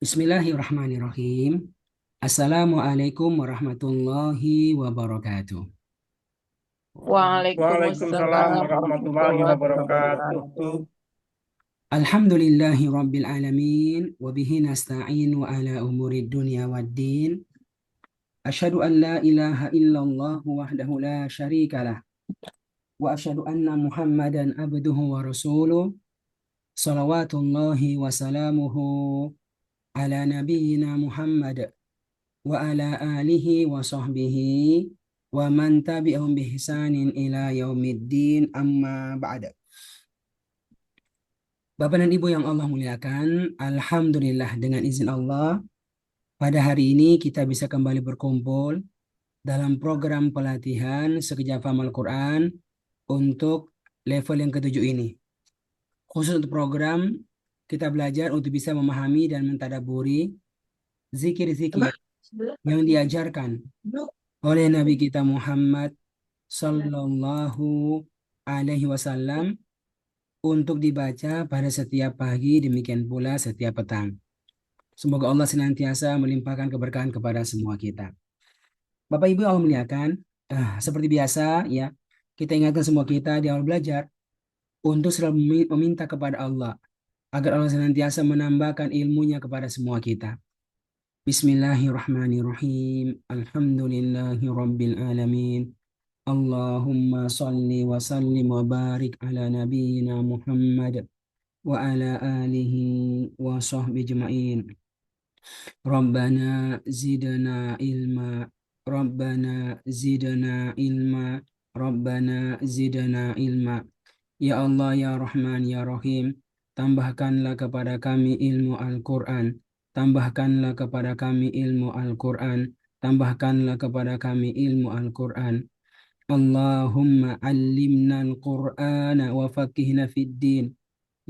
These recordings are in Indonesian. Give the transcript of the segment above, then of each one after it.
Bismillahirrahmanirrahim. Assalamualaikum warahmatullahi wabarakatuh. Waalaikumsalam Waalaikumsalam warahmatullahi warahmatullahi wabarakatuh. wabarakatuh. Alhamdulillahi rabbil alamin wa bihi nasta'inu ala umurid dunya waddin. Asyhadu an la ilaha illallah wahdahu la syarikalah wa asyhadu anna Muhammadan abduhu wa rasuluh. Salawatullahi wa salamuhu ala nabiyyina Muhammad wa ala alihi wa sahbihi wa man tabi'ahum bi ihsanin ila yaumiddin amma ba'da. Bapak dan Ibu yang Allah muliakan, alhamdulillah dengan izin Allah, pada hari ini kita bisa kembali berkumpul dalam program pelatihan Sekejap Hafal Al-Quran untuk level yang ketujuh ini. Khusus untuk program, kita belajar untuk bisa memahami dan mentadaburi zikir-zikir yang diajarkan oleh Nabi kita Muhammad Sallallahu Alaihi Wasallam untuk dibaca pada setiap pagi, demikian pula setiap petang. Semoga Allah senantiasa melimpahkan keberkahan kepada semua kita. Bapak Ibu Allah muliakan, seperti biasa ya, kita ingatkan semua kita di awal belajar untuk selalu meminta kepada Allah agar Allah senantiasa menambahkan ilmunya kepada semua kita. Bismillahirrahmanirrahim. Alhamdulillahi rabbil alamin. Allahumma salli wa sallim wa barik ala nabiyyina Muhammad wa ala alihi wa sahbihi ajma'in. Rabbana zidna ilma, Rabbana zidna ilma, Rabbana zidna ilma. Ya Allah, ya Rahman, ya Rahim, tambahkanlah kepada kami ilmu Al-Quran, tambahkanlah kepada kami ilmu Al-Quran, tambahkanlah kepada kami ilmu Al-Quran. Allahumma allimna al-Qur'ana wa faqihna fid din.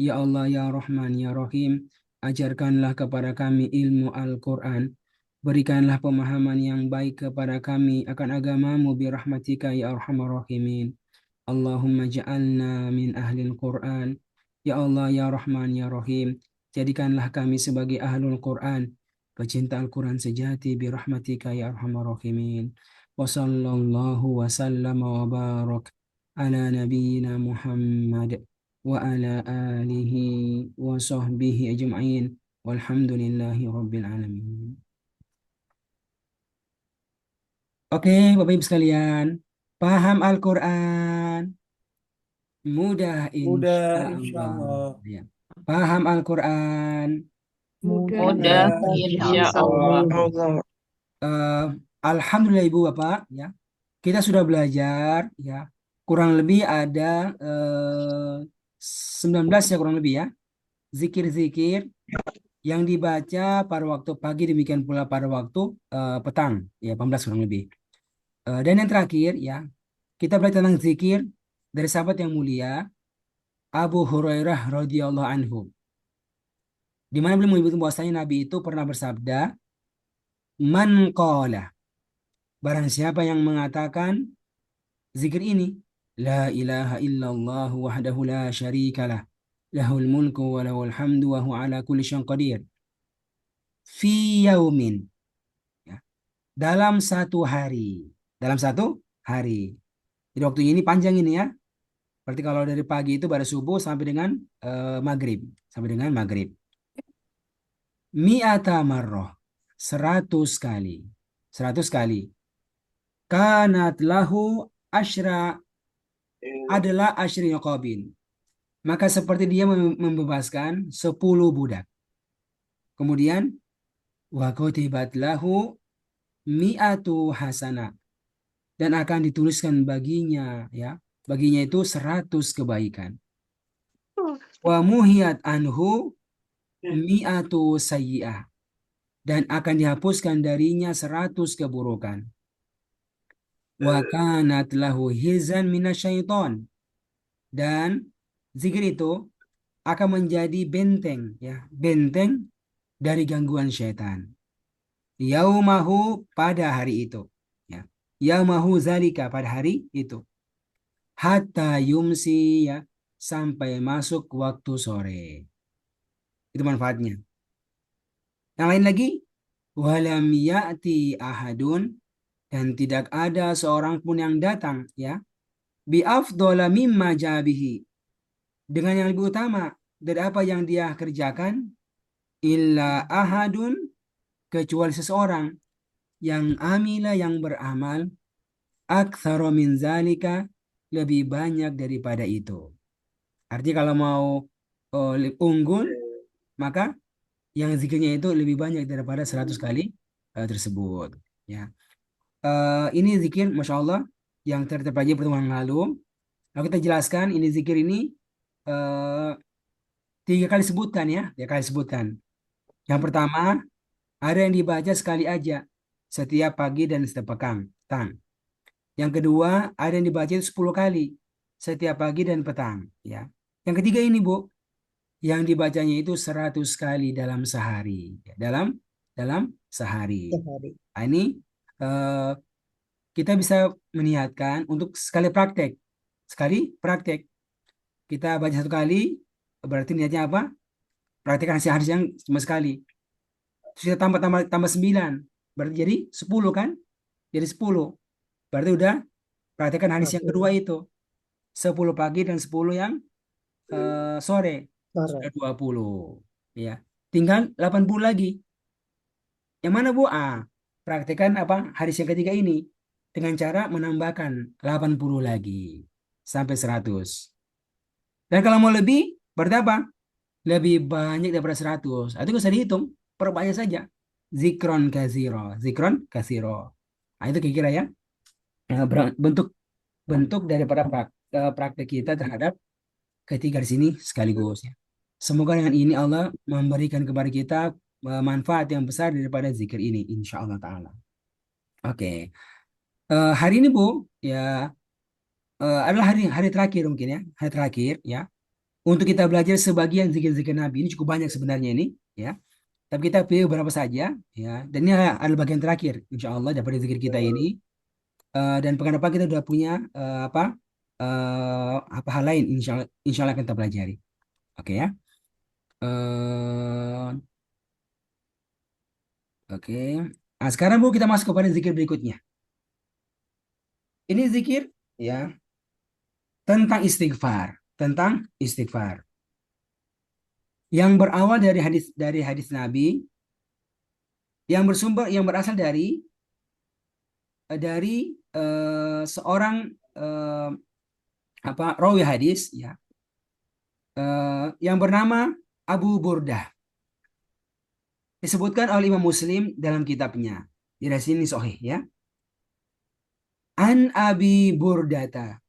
Ya Allah, ya Rahman, ya Rahim, ajarkanlah kepada kami ilmu Al-Quran. Berikanlah pemahaman yang baik kepada kami akan agamamu birahmatika ya arhamar rahimin. Allahumma ja'alna min ahlil Quran. Ya Allah, ya Rahman, ya Rahim, jadikanlah kami sebagai ahlul Quran, pecinta Al-Quran sejati birahmatika ya arhamar rahimin. Wa sallallahu wa sallama wa barak ala nabiyyina Muhammad wa ala alihi wa sahbihi ajma'in walhamdulillahi rabbil alamin. Oke, Bapak Ibu sekalian, paham Al-Quran? Mudah insya Mudah insya Allah. Allah. Ya. Paham Al-Quran? Mudah Mudah insya insya Allah. Allah. Eh, Alhamdulillah Ibu Bapak, ya. Kita sudah belajar, ya. Kurang lebih ada 19 ya kurang lebih ya. Zikir-zikir yang dibaca pada waktu pagi demikian pula pada waktu petang, ya 18 kurang lebih. Dan yang terakhir ya, kita belajar tentang zikir dari sahabat yang mulia Abu Hurairah radhiyallahu anhu. Di mana beliau menyebutkan bahwasanya Nabi itu pernah bersabda, "Man qala," barang siapa yang mengatakan zikir ini, la ilaha illallah wahdahu la syarikalah, lahul mulku wa lahul hamdu wa huwa ala kulli syai'in qadir. Fi yaumin, ya, dalam satu hari. Dalam satu hari. Jadi waktunya ini panjang ini ya. Berarti kalau dari pagi itu pada subuh sampai dengan maghrib. Sampai dengan maghrib. Mi'ata marroh. 100 kali. 100 kali. Kanat lahu asyra adalah asyri yaqabin. Maka seperti dia membebaskan 10 budak. Kemudian wa kutibat lahu mi'atu hasanah. Dan akan dituliskan baginya ya. Baginya itu 100 kebaikan. Wa muhiyat anhu mi'atu sayyi'ah. Dan akan dihapuskan darinya 100 keburukan. Wa kanat lahu hizan minasyaiton. Dan zikir itu akan menjadi benteng ya, benteng dari gangguan syaitan. Yaumahu pada hari itu ya. Yaumahu zalika pada hari itu. Hatta yumsi ya, sampai masuk waktu sore. Itu manfaatnya. Yang lain lagi, walam ya'ti ahadun, dan tidak ada seorang pun yang datang ya, bi afdhala mimma jabihi, dengan yang lebih utama dari apa yang dia kerjakan, illa ahadun, kecuali seseorang yang amila, yang beramal, aktsara min zalika, lebih banyak daripada itu. Artinya kalau mau unggul, maka yang zikirnya itu lebih banyak daripada 100 kali tersebut. Ya, ini zikir, masya Allah, yang terpelajari pertemuan lalu. Lalu kita jelaskan ini zikir ini eh, 3 kali sebutan ya, 3 kali sebutan. Yang pertama, ada yang dibaca sekali aja setiap pagi dan setiap petang. Petang. Yang kedua, ada yang dibaca itu 10 kali setiap pagi dan petang. Ya. Yang ketiga ini Bu, yang dibacanya itu 100 kali dalam sehari. Ya, dalam sehari. Sehari. Nah, ini eh, kita bisa meniatkan untuk sekali praktek. Sekali praktek. Kita baca 1 kali, berarti niatnya apa? Praktekkan hadis yang cuma sekali. Terus kita tambah tambah tambah 9. Berarti jadi 10 kan? Jadi 10. Berarti udah praktekkan hadis yang kedua 20 itu. 10 pagi dan 10 yang sore. sore. Sudah 20. Ya. Tinggal 80 lagi. Yang mana Bu? Praktekkan apa? Hadis yang ketiga ini dengan cara menambahkan 80 lagi sampai 100. Dan kalau mau lebih, berarti apa? Lebih banyak daripada 100. Itu nggak usah dihitung, perbanyak saja. Zikron kasiro, zikron kasiro. Nah, itu kira-kira ya, bentuk bentuk daripada praktek kita terhadap ketiga di sini sekaligus ya. Semoga dengan ini Allah memberikan kepada kita manfaat yang besar daripada zikir ini, insya Allah Ta'ala. Oke. Hari ini Bu, ya, adalah hari hari terakhir mungkin ya, hari terakhir ya, untuk kita belajar sebagian zikir-zikir Nabi. Ini cukup banyak sebenarnya ini, ya. Tapi kita pilih beberapa saja, ya. Dan ini adalah bagian terakhir, insya Allah, daripada zikir kita ini. Dan pekan depan kita sudah punya apa hal lain, insya Allah akan kita pelajari. Oke ya. Eh, oke. Nah, sekarang Bu, kita masuk kepada zikir berikutnya. Ini zikir, ya, tentang istighfar, tentang istighfar. Yang berawal dari hadis Nabi, yang berasal dari seorang eh, rawi hadis ya, yang bernama Abu Burdah, disebutkan oleh Imam Muslim dalam kitabnya, di sini sahih ya, an Abi Burdata,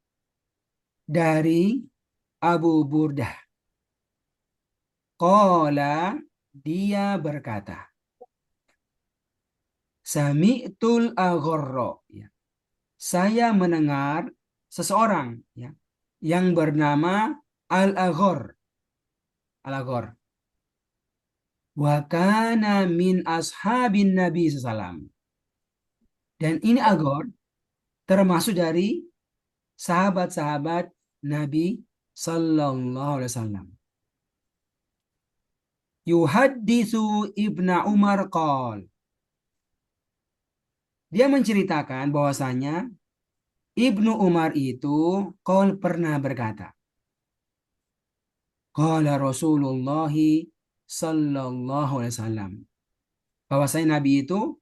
dari Abu Burdah, qala, dia berkata, sami'tul agharra, ya, saya mendengar seseorang ya, yang bernama Al-Aghor. Al-Aghor. Wa kana min ashabin Nabi SAW. Dan ini Aghor termasuk dari sahabat-sahabat Nabi Sallallahu Alaihi Wasallam. Yuhaddisu Ibnu Umar qol. Dia menceritakan bahwasanya Ibnu Umar itu qol pernah berkata, qala Rasulullah Sallallahu Alaihi Wasallam. Bahwasanya Nabi itu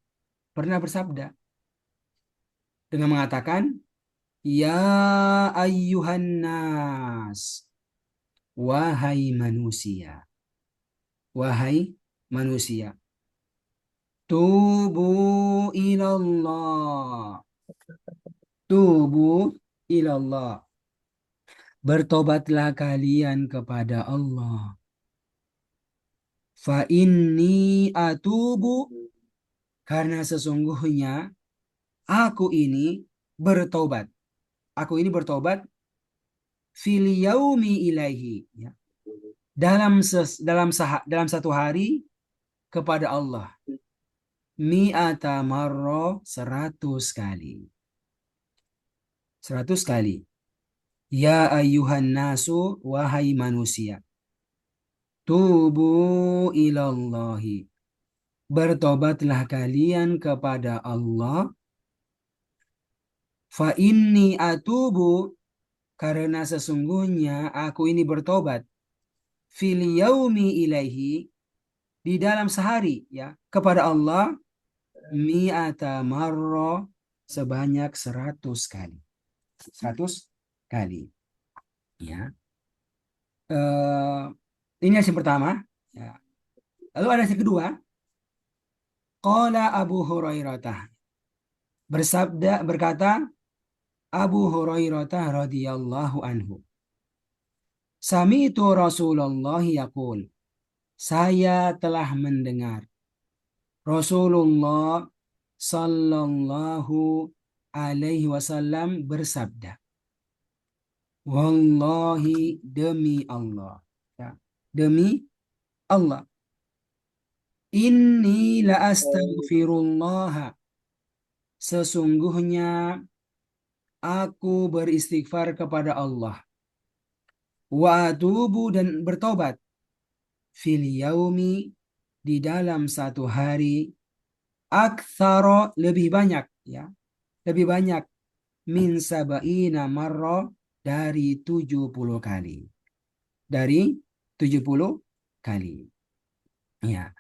pernah bersabda dengan mengatakan, ya ayyuhan nas, wahai manusia, wahai manusia, tubu ilallah, tubu ilallah, bertobatlah kalian kepada Allah. Fa inni atubu, karena sesungguhnya aku ini bertobat. Aku ini bertobat fil yaumi ilaihi, ya, dalam satu hari kepada Allah, mi'ata marro, 100 kali, 100 kali. Ya ayuhan nasu, wahai manusia, tubu ilallahi, bertobatlah kalian kepada Allah, fa inni atubu, karena sesungguhnya aku ini bertobat, fil yaumi ilaihi, di dalam sehari ya kepada Allah, mi'ata marro, sebanyak 100 kali. 100 kali ya. Ini yang pertama ya. Lalu ada yang kedua, qala Abu Hurairah, berkata Abu Hurairah radhiyallahu anhu, sami'tu Rasulullah yaqul, saya telah mendengar Rasulullah sallallahu alaihi wasallam bersabda, wallahi, demi Allah ya, demi Allah, inni la astaghfirullah, sesungguhnya aku beristighfar kepada Allah, wa atubu, dan bertobat, fil yaumi, di dalam satu hari, aktsara, lebih banyak ya, lebih banyak, min sabaina marra, dari 70 kali. Dari 70 kali. Ya.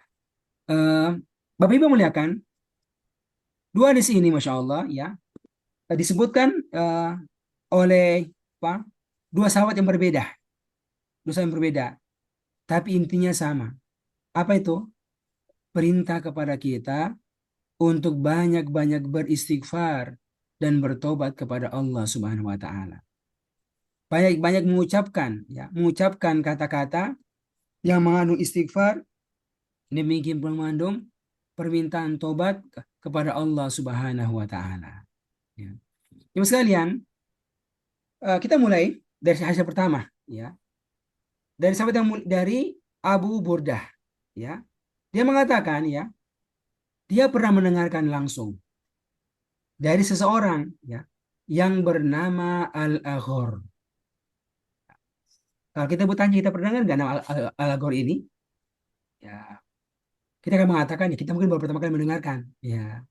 Eh, Bapak Ibu muliakan, dua hadis ini Masya Allah ya, disebutkan oleh apa? Dua sahabat yang berbeda. Dua sahabat yang berbeda. Tapi intinya sama. Apa itu? Perintah kepada kita untuk banyak-banyak beristighfar dan bertobat kepada Allah Subhanahu wa taala. Banyak-banyak mengucapkan ya, mengucapkan kata-kata yang mengandung istighfar, demikian mengandung permintaan tobat kepada Allah Subhanahu wa taala. Ya. Ibu sekalian, kita mulai dari hadis pertama ya. Dari sahabat dari Abu Burdah ya. Dia mengatakan ya, dia pernah mendengarkan langsung dari seseorang ya yang bernama Al-Aghor. Kalau kita bertanya, kita pernah dengar nggak nama Al-Aghor ini? Ya, kita akan mengatakan ya, kita mungkin baru pertama kali mendengarkan. Ya,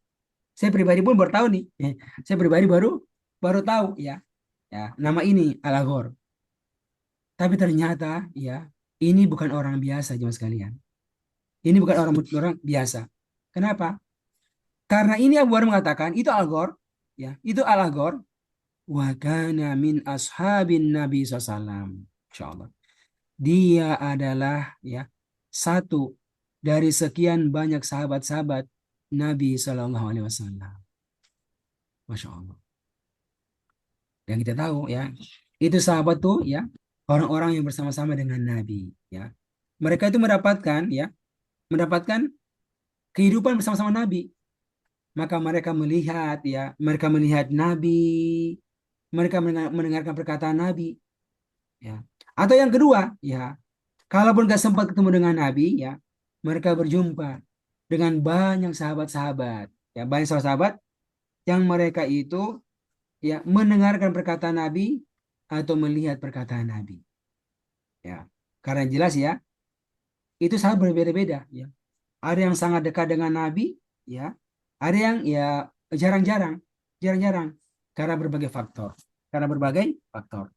saya pribadi pun baru tahu nih. Ya, saya pribadi baru baru tahu ya. Ya, nama ini Al-Aghor. Tapi ternyata ya, ini bukan orang biasa jemaah sekalian. Ini bukan orang biasa. Kenapa? Karena ini Abu Hurairah mengatakan itu Al-Aghor, ya, itu Al-Aghor, wa kana min ashabin Nabi SAW. Insya Allah. Dia adalah ya satu dari sekian banyak sahabat-sahabat Nabi Shallallahu Alaihi Wasallam. Masya Allah. Yang kita tahu ya, itu sahabat tuh ya orang-orang yang bersama-sama dengan Nabi ya. Mereka itu mendapatkan kehidupan bersama-sama Nabi. Maka mereka melihat ya, mereka melihat Nabi, mereka mendengarkan perkataan Nabi ya. Atau yang kedua ya, kalaupun gak sempat ketemu dengan Nabi ya, mereka berjumpa dengan banyak sahabat-sahabat ya, banyak sahabat yang mereka itu ya mendengarkan perkataan Nabi atau melihat perkataan Nabi ya. Karena jelas ya, itu sangat berbeda-beda ya. Ada yang sangat dekat dengan Nabi ya, ada yang ya jarang-jarang, jarang-jarang, karena berbagai faktor, karena berbagai faktor.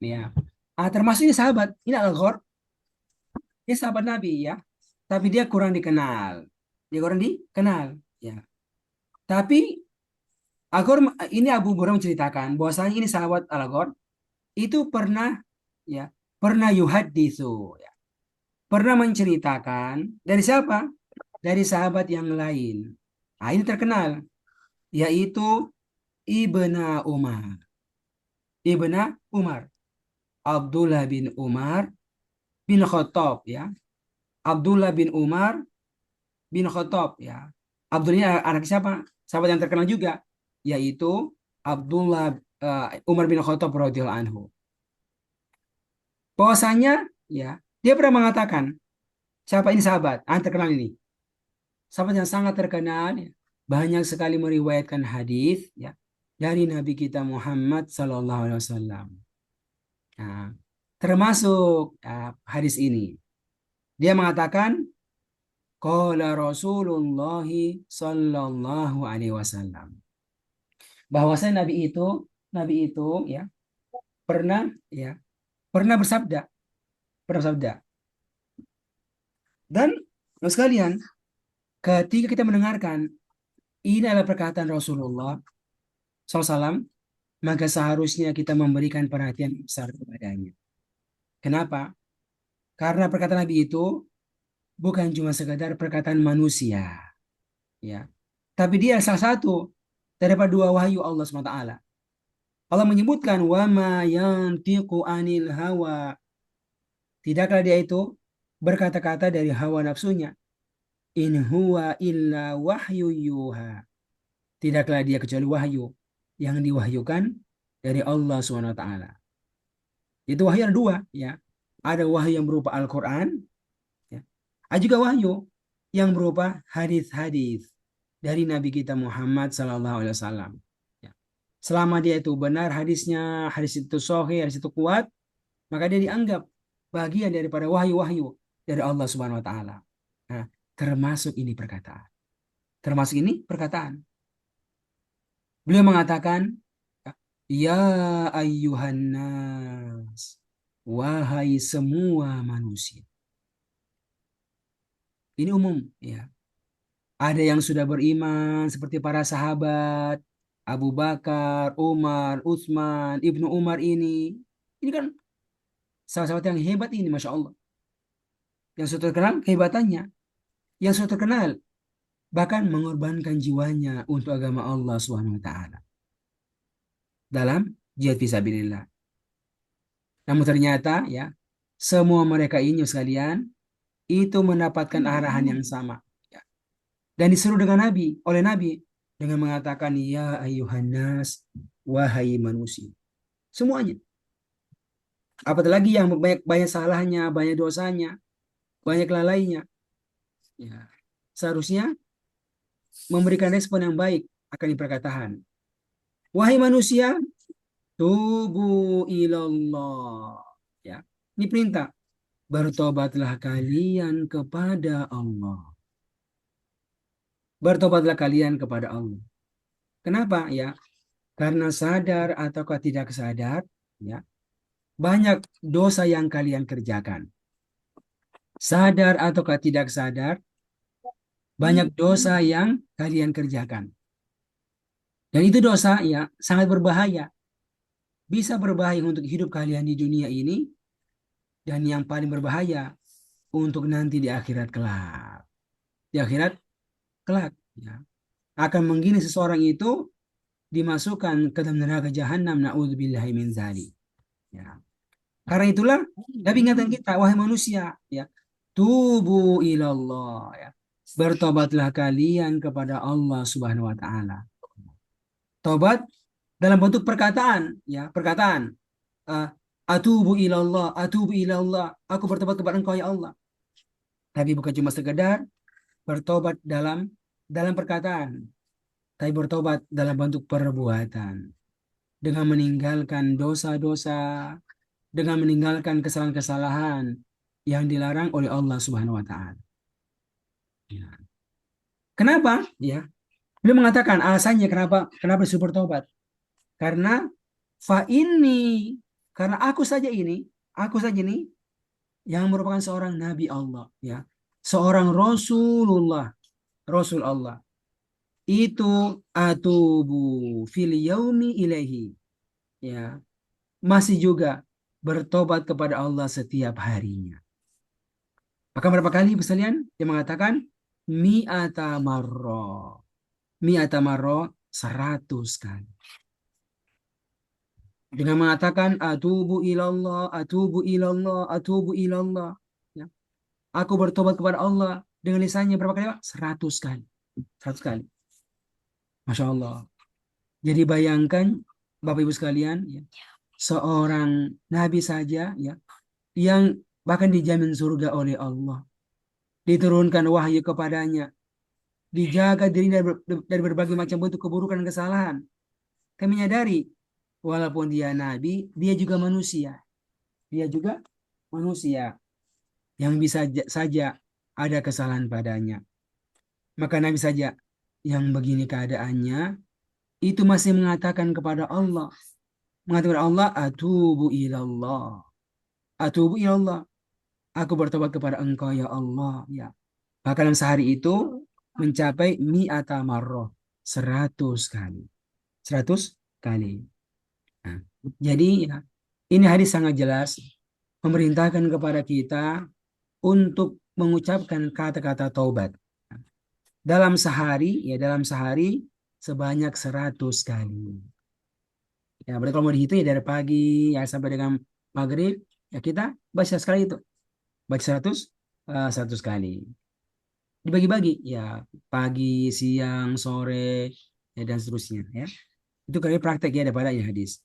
Ya. Termasuk ini sahabat, ini Al-Ghor, dia sahabat Nabi ya, tapi dia kurang dikenal. Dia kurang dikenal ya. Tapi Al-Ghor ini, Abu Hurairah menceritakan bahwasanya ini sahabat Al-Ghor itu pernah ya, pernah yuhaditsu ya, pernah menceritakan dari siapa? Dari sahabat yang lain. Nah, ini terkenal yaitu Ibnu Umar. Ibnu Umar, Abdullah bin Umar bin Khattab ya. Abdullah bin Umar bin Khattab ya. Abdullah anak siapa? Sahabat yang terkenal juga, yaitu Abdullah Umar bin Khattab radhiyallahu anhu. Bahwasanya ya, dia pernah mengatakan, siapa ini sahabat? Terkenal ini. Sahabat yang sangat terkenal ya. banyak sekali meriwayatkan hadis ya dari Nabi kita Muhammad Sallallahu Alaihi Wasallam. Nah, termasuk hadis ini. Dia mengatakan, qala Rasulullah Sallallahu Alaihi Wasallam. Bahwasanya Nabi itu ya pernah ya pernah bersabda, pernah bersabda. Dan sekalian, ketika kita mendengarkan ini adalah perkataan Rasulullah SAW, maka seharusnya kita memberikan perhatian besar kepadanya. Kenapa? Karena perkataan Nabi itu bukan cuma sekedar perkataan manusia, ya, tapi dia salah satu daripada dua wahyu Allah SWT. Allah menyebutkan wa ma yantiqu anil hawa. Tidaklah dia itu berkata-kata dari hawa nafsunya. In huwa illa wahyu yuha. Tidaklah dia kecuali wahyu yang diwahyukan dari Allah SWT. Itu wahyu ada dua, ya. Ada wahyu yang berupa Al-Quran, ya. Ada juga wahyu yang berupa hadis-hadis dari Nabi kita Muhammad SAW. Ya. Selama dia itu benar hadisnya, hadis itu sahih, hadis itu kuat, maka dia dianggap bagian daripada wahyu-wahyu dari Allah Subhanahu Wa Taala. Nah, termasuk ini perkataan. Termasuk ini perkataan. Beliau mengatakan, ya ayyuhan nas, wahai semua manusia. Ini umum, ya. Ada yang sudah beriman seperti para sahabat, Abu Bakar, Umar, Utsman, Ibnu Umar ini. Ini kan sahabat yang hebat ini, Masya Allah. Yang sudah terkenal kehebatannya. Yang sudah terkenal bahkan mengorbankan jiwanya untuk agama Allah Subhanahu wa taala dalam jihad fisabilillah. Namun ternyata ya semua mereka ini sekalian itu mendapatkan arahan yang sama ya. Dan disuruh dengan Nabi oleh Nabi dengan mengatakan ya ayyuhan nas, wahai manusia. Semuanya. Apalagi yang banyak salahnya, banyak dosanya, banyak lalainya. Ya. Seharusnya memberikan respon yang baik akan perkataan. Wahai manusia, tubu ilallah. Ya. Ini perintah. Bertobatlah kalian kepada Allah. Bertobatlah kalian kepada Allah. Kenapa? Ya. Karena sadar ataukah tidak sadar, ya, banyak dosa yang kalian kerjakan. Sadar ataukah tidak sadar, banyak dosa yang kalian kerjakan. Dan itu dosa ya sangat berbahaya. Bisa berbahaya untuk hidup kalian di dunia ini, dan yang paling berbahaya untuk nanti di akhirat kelak. Di akhirat kelak ya, akan menggiring seseorang itu dimasukkan ke dalam neraka jahanam, naudzubillahi min dzalik. Ya. Karena itulah Nabi ingatkan kita, wahai manusia, ya, tubu ilallah, ya. Bertobatlah kalian kepada Allah Subhanahu wa taala. Tobat dalam bentuk perkataan, ya, perkataan. Atubu ilallah, atubu ilallah. Aku bertobat kepada Engkau ya Allah. Tapi bukan cuma sekedar bertobat dalam perkataan, tapi bertobat dalam bentuk perbuatan. Dengan meninggalkan dosa-dosa, dengan meninggalkan kesalahan-kesalahan yang dilarang oleh Allah Subhanahu wa taala. Ya. Kenapa? Ya. Beliau mengatakan alasannya kenapa disuruh bertobat. Karena karena aku saja ini yang merupakan seorang nabi Allah, ya. Seorang Rasul Allah. Itu atubu fil yaumi ilaihi. Ya. Masih juga bertobat kepada Allah setiap harinya. Maka berapa kali sekalian dia mengatakan mi'ata marra. Mi'ata marra 100 kali. Dengan mengatakan atubu ilallah, atubu ilallah, atubu ilallah. Ya. Aku bertobat kepada Allah dengan lisannya berapa kali, Pak? 100 kali. 100 kali. Masya Allah. Jadi bayangkan Bapak Ibu sekalian, ya, seorang nabi saja ya yang bahkan dijamin surga oleh Allah, diturunkan wahyu kepadanya, dijaga dirinya dari berbagai macam bentuk keburukan dan kesalahan. Kami menyadari, walaupun dia nabi, dia juga manusia. Dia juga manusia yang bisa saja ada kesalahan padanya. Maka nabi saja yang begini keadaannya, itu masih mengatakan kepada Allah. Mengatakan kepada Allah, atubu ilallah. Atubu ilallah. Aku bertobat kepada engkau ya Allah. Ya. Bahkan dalam sehari itu mencapai mi'ata marroh. 100 kali. 100 kali. Nah, jadi ya, ini hadis sangat jelas memerintahkan kepada kita untuk mengucapkan kata-kata taubat. Dalam sehari sebanyak 100 kali. Ya, berarti kalau mau dihitung ya dari pagi ya sampai dengan maghrib, ya kita baca sekali itu. Baca 100 kali. Dibagi-bagi ya pagi, siang, sore, ya, dan seterusnya ya. Itu kali praktek ya daripada ya hadis.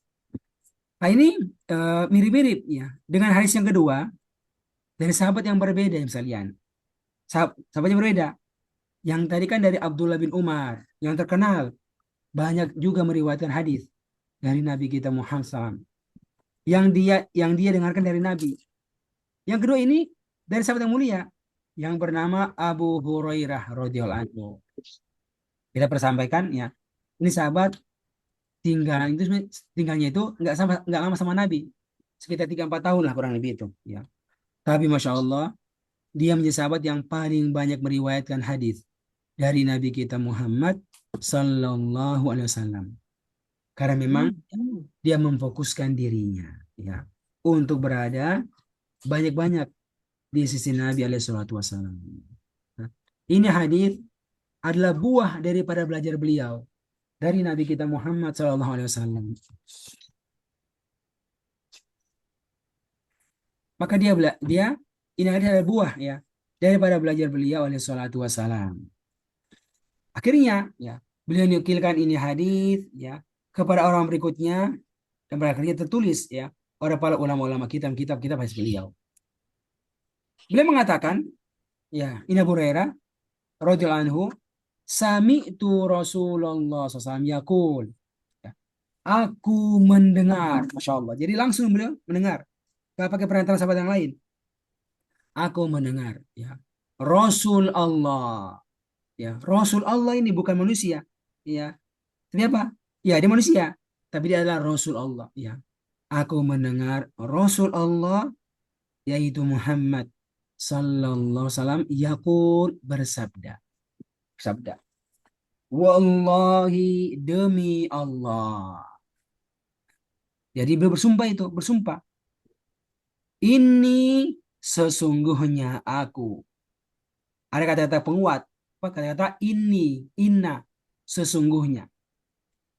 Nah ini mirip-mirip ya dengan hadis yang kedua dari sahabat yang berbeda misalnya. Sahabat yang berbeda. Yang tadi kan dari Abdullah bin Umar yang terkenal banyak juga meriwayatkan hadis dari Nabi kita Muhammad SAW yang dia dengarkan dari Nabi. Yang kedua ini dari sahabat yang mulia yang bernama Abu Hurairah radhiyallahu anhu. Kita persampaikan ya. Ini sahabat tinggalnya itu nggak lama sama Nabi. Sekitar 3-4 tahun lah kurang lebih itu ya. Tapi Masya Allah dia menjadi sahabat yang paling banyak meriwayatkan hadis dari Nabi kita Muhammad Sallallahu Alaihi Wasallam. Karena memang dia memfokuskan dirinya ya untuk berada banyak-banyak di sisi Nabi Alaihi Wasallam. Nah, ini hadis adalah buah daripada belajar beliau dari Nabi kita Muhammad Sallallahu Alaihi Wasallam. Maka dia ini adalah buah ya daripada belajar beliau Alaihi Wasallam. Akhirnya ya beliau nukilkan ini hadis ya kepada orang berikutnya dan akhirnya tertulis ya oleh para ulama-ulama kitab-kitab hadis beliau. Beliau mengatakan ya ini Abu Hurairah radhiyallahu anhu sami'tu Rasulullah SAW yaqul ya, aku mendengar Masya Allah. Jadi langsung beliau mendengar gak pakai perantara sahabat yang lain. Aku mendengar ya Rasul Allah ya Rasul Allah ini bukan manusia ya. Tapi apa? Ya, dia manusia, tapi dia adalah Rasul Allah. Ya, aku mendengar Rasul Allah yaitu Muhammad Sallallahu Alaihi Wasallam yaqul bersabda, Wallahi demi Allah. Jadi beliau bersumpah. Ini sesungguhnya aku. Ada kata-kata penguat, apa kata-kata ini, inna, sesungguhnya.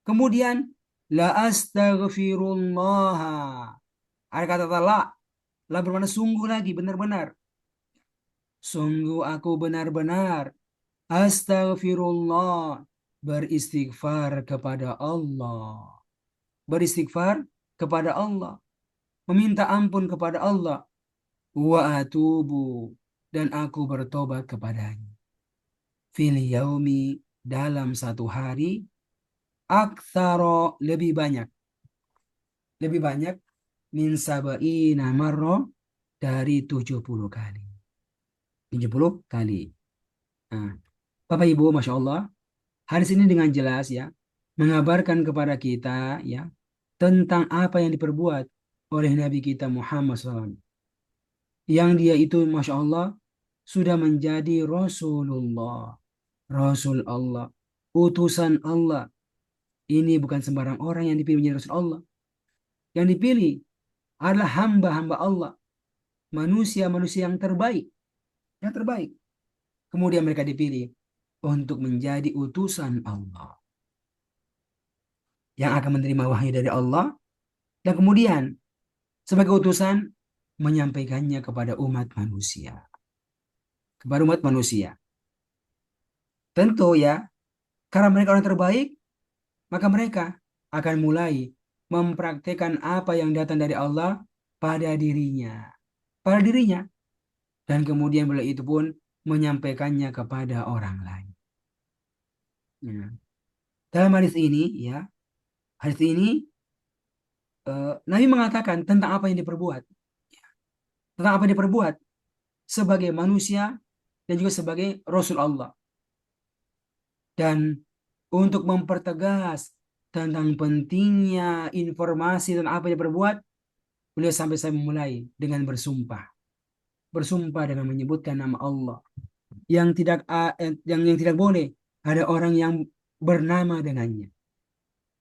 Kemudian la astaghfirullah. Ada kata-kata la bermakna sungguh lagi, benar-benar. Sungguh aku benar-benar astaghfirullah, beristighfar kepada Allah. Beristighfar kepada Allah, meminta ampun kepada Allah. Wa atubu, dan aku bertobat kepadanya. Fil yaumi, dalam satu hari, aktsara, lebih banyak min sabaina marro, dari 70 kali. 70 kali. Nah, Bapak Ibu, Masya Allah, hadis ini dengan jelas ya, mengabarkan kepada kita ya, tentang apa yang diperbuat oleh Nabi kita Muhammad SAW. Yang dia itu, Masya Allah, sudah menjadi Rasulullah. Rasul Allah. Utusan Allah. Ini bukan sembarang orang yang dipilih menjadi Rasul Allah. Yang dipilih adalah hamba-hamba Allah. Manusia-manusia yang terbaik. Yang terbaik. Kemudian mereka dipilih untuk menjadi utusan Allah. Yang akan menerima wahyu dari Allah. Dan kemudian sebagai utusan menyampaikannya kepada umat manusia. Kepada umat manusia. Tentu ya, karena mereka orang terbaik, maka mereka akan mulai mempraktekkan apa yang datang dari Allah pada dirinya. Pada dirinya. Dan kemudian beliau itu pun menyampaikannya kepada orang lain. Ya. Dalam hadis ini, hadis ini Nabi mengatakan tentang apa yang diperbuat, tentang apa yang diperbuat sebagai manusia dan juga sebagai Rasul Allah. Dan untuk mempertegas tentang pentingnya informasi dan apa yang diperbuat, beliau sampai saya memulai dengan bersumpah. Bersumpah dengan menyebutkan nama Allah. Yang tidak boleh ada orang yang bernama dengannya.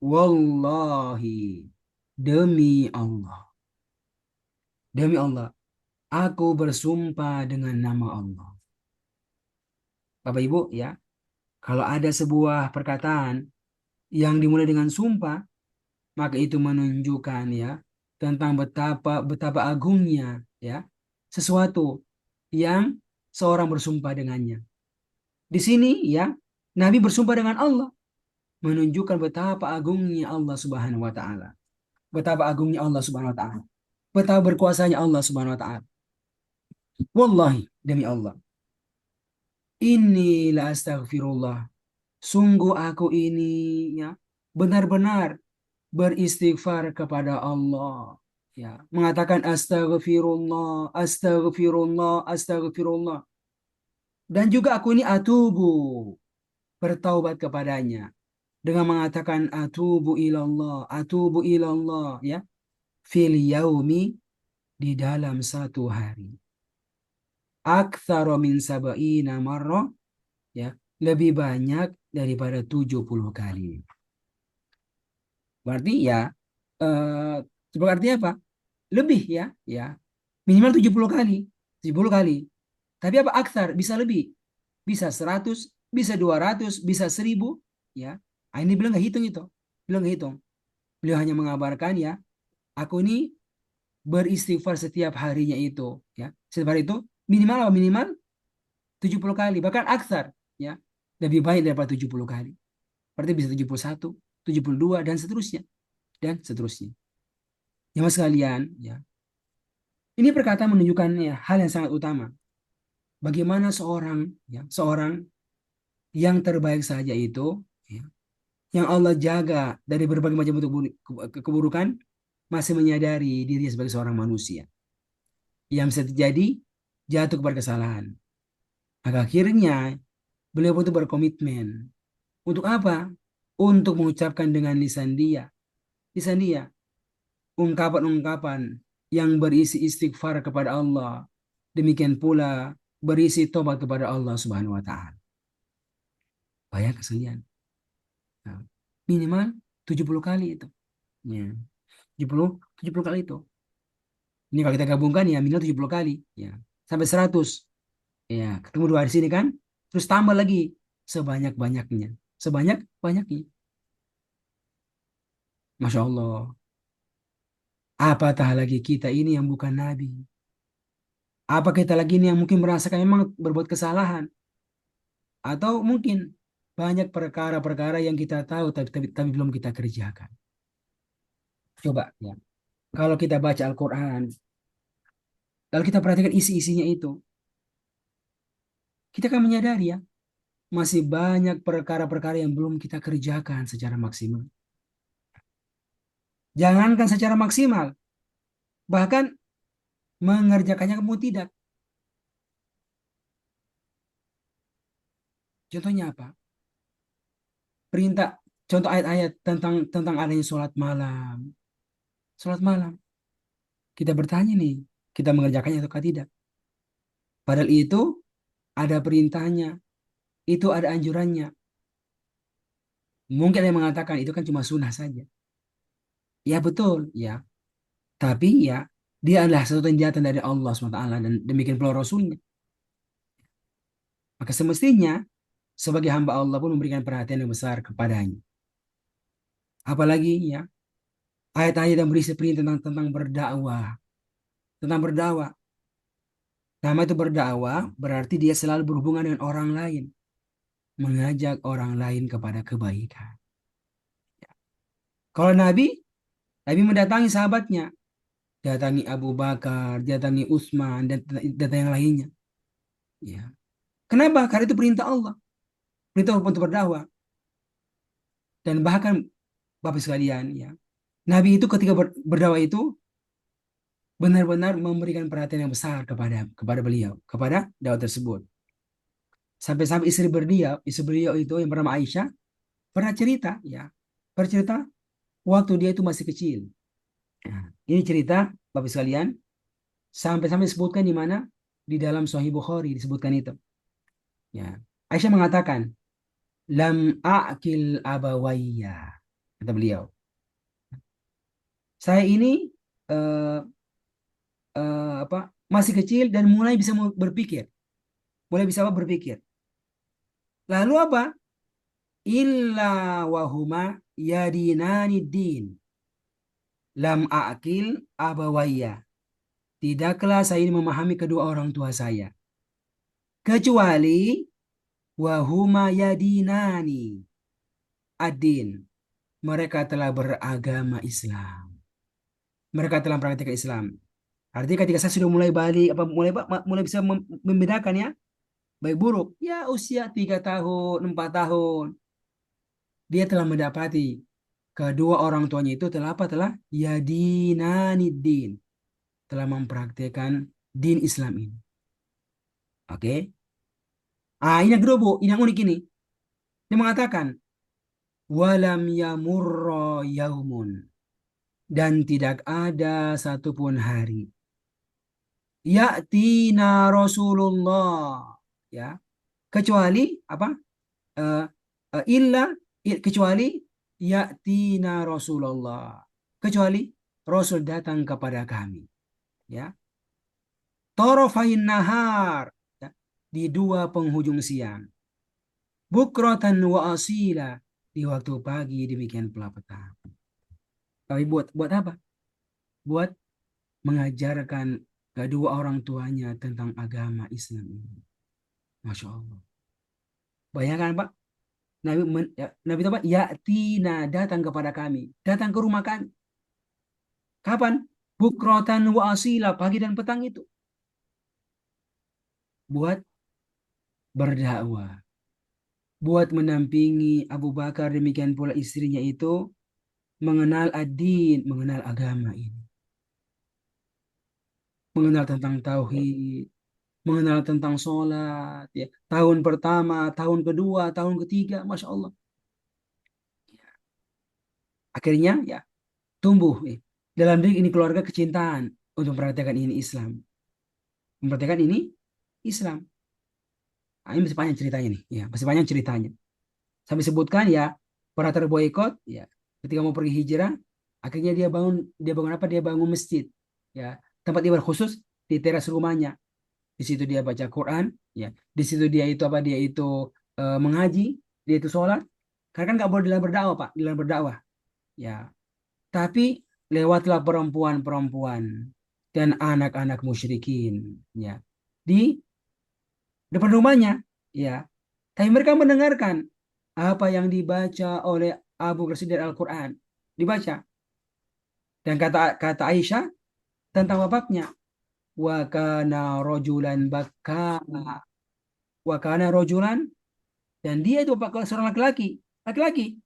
Wallahi, demi Allah. Demi Allah, aku bersumpah dengan nama Allah. Bapak Ibu ya, kalau ada sebuah perkataan yang dimulai dengan sumpah, maka itu menunjukkan tentang betapa betapa agungnya sesuatu yang seorang bersumpah dengannya. Di sini Nabi bersumpah dengan Allah, menunjukkan betapa agungnya Allah Subhanahu wa taala. Betapa agungnya Allah Subhanahu wa taala. Betapa berkuasanya Allah Subhanahu wa taala. Wallahi, demi Allah. Inilah astagfirullah. Sungguh aku ini benar-benar beristighfar kepada Allah. Mengatakan astagfirullah, astagfirullah, astagfirullah. Dan juga aku ini atubu, bertaubat kepadanya dengan mengatakan atubu ilallah fil yaumi, di dalam satu hari. Aktsara min sab'ina marrah, lebih banyak daripada 70 kali. Berarti eh berarti apa? Lebih minimal 70 kali. 70 kali. Tapi apa aksar? Bisa lebih. Bisa 100, bisa 200, bisa 1000 ya. Ini beliau nggak hitung itu. Beliau nggak hitung. Beliau hanya mengabarkan aku ini beristighfar setiap harinya itu Setiap hari itu minimal apa? Minimal 70 kali, bahkan aksar ya. Lebih banyak daripada 70 kali. Berarti bisa 71, 72 dan seterusnya dan seterusnya. Ya mas sekalian, ini perkataan menunjukkan hal yang sangat utama. Bagaimana seorang yang terbaik saja itu, yang Allah jaga dari berbagai macam bentuk keburukan, masih menyadari dirinya sebagai seorang manusia yang bisa terjadi jatuh kepada kesalahan. Maka akhirnya beliau pun berkomitmen. Untuk apa? Untuk mengucapkan dengan lisan dia, ungkapan-ungkapan yang berisi istighfar kepada Allah. Demikian pula berisi tobat kepada Allah Subhanahu wa taala. Bayangkan sekalian. Nah, minimal 70 kali itu. Ya. 70 kali itu. Ini kalau kita gabungkan minimal 70 kali. Sampai 100. Ketemu dua di sini kan. Terus tambah lagi sebanyak-banyaknya. Sebanyak-banyaknya. Masya Allah. Apatah lagi kita ini yang bukan Nabi. Apa kita lagi ini yang mungkin merasakan memang berbuat kesalahan. Atau mungkin banyak perkara-perkara yang kita tahu tapi belum kita kerjakan. Coba kalau kita baca Al-Quran, lalu kita perhatikan isi-isinya itu, kita akan menyadari masih banyak perkara-perkara yang belum kita kerjakan secara maksimal. Jangankan secara maksimal, bahkan mengerjakannya kamu tidak. Contohnya apa? Perintah, contoh ayat-ayat tentang adanya sholat malam. Sholat malam. Kita bertanya nih, kita mengerjakannya atau tidak? Padahal itu ada perintahnya, itu ada anjurannya. Mungkin ada yang mengatakan itu kan cuma sunnah saja. Ya betul, Tapi dia adalah sesuatu yang datang dari Allah SWT dan demikian pula Rasulnya. Maka semestinya sebagai hamba Allah pun memberikan perhatian yang besar kepadanya. Apalagi ayat-ayat yang berisi perintah tentang berdakwah. Tentang berdakwah. Nama itu berdakwah berarti dia selalu berhubungan dengan orang lain. Mengajak orang lain kepada kebaikan. Kalau Nabi mendatangi sahabatnya. Datangi Abu Bakar, datangi Utsman, dan yang lainnya. Kenapa? Karena itu perintah Allah. Perintah untuk berdakwah. Dan bahkan Bapak sekalian ya, Nabi itu ketika berdakwah itu benar-benar memberikan perhatian yang besar kepada beliau, kepada dakwah tersebut. Sampai-sampai istri beliau itu yang bernama Aisyah pernah cerita ya, bercerita waktu dia itu masih kecil. Nah, ini cerita Bapak sekalian sampai-sampai disebutkan di mana di dalam Sahih Bukhari disebutkan itu. Ya, Aisyah mengatakan, lam a'kil abawayya, kata beliau. Saya ini eh, apa masih kecil dan mulai bisa berpikir, mulai bisa berpikir. Lalu apa? Illa wahuma yadinani din. Lam a'kil abawayya. Tidaklah saya ini memahami kedua orang tua saya. Kecuali wahuma yadinani ad-din. Mereka telah beragama Islam. Mereka telah mempraktikkan Islam. Artinya ketika saya sudah mulai balik, mulai bisa membedakan ya, baik buruk. Ya usia 3 tahun, 4 tahun. Dia telah mendapati kedua orang tuanya itu telah apa? Telah yadinani din. Telah mempraktikkan din Islam ini. Oke. Ini yang kedua bu, ini yang unik ini. Dia mengatakan, walam yamurro yaumun. Dan tidak ada satupun hari. Ya'tina Rasulullah. Ya. Kecuali apa? Eh, kecuali ya'tina Rasulullah. Kecuali Rasul datang kepada kami. Ya. Torofain nahar. Ya. Di dua penghujung siang. Bukrotan wa asila. Di waktu pagi demikian pula petang. Tapi buat apa? Buat mengajarkan kedua orang tuanya tentang agama Islam ini. Masya Allah. Bayangkan Pak, Nabi itu apa? Ya'tina datang kepada kami, datang ke rumah kami. Kapan? Bukrotan wa asila, pagi dan petang itu. Buat berdakwah, buat menampingi Abu Bakar, demikian pula istrinya itu mengenal ad-din, mengenal agama ini. Mengenal tentang tauhid, mengenal tentang sholat, ya. Tahun pertama, tahun kedua, tahun ketiga, Masya Allah. Akhirnya ya tumbuh dalam diri ini keluarga kecintaan untuk memperhatikan ini Islam. Memperhatikan ini Islam. Nah, ini masih panjang ceritanya nih, ya masih panjang ceritanya. Sampai sebutkan ya para terboikot, ya ketika mau pergi hijrah, akhirnya dia bangun apa? Dia bangun masjid, ya tempat ibadah khusus di teras rumahnya. Di situ dia baca Quran, ya di situ dia itu apa? Dia itu mengaji, dia itu sholat. Karena kan nggak boleh dalam berdakwah pak, dalam berdakwah, ya. Tapi lewatlah perempuan-perempuan dan anak-anak musyrikin, ya di depan rumahnya, ya. Tapi mereka mendengarkan apa yang dibaca oleh Abu Bakar Siddiq Al-Quran, dibaca. Dan kata kata Aisyah tentang bapaknya, wa kana rojulan baka, wa kana rojulan, dan dia itu bapak seorang laki-laki, laki-laki,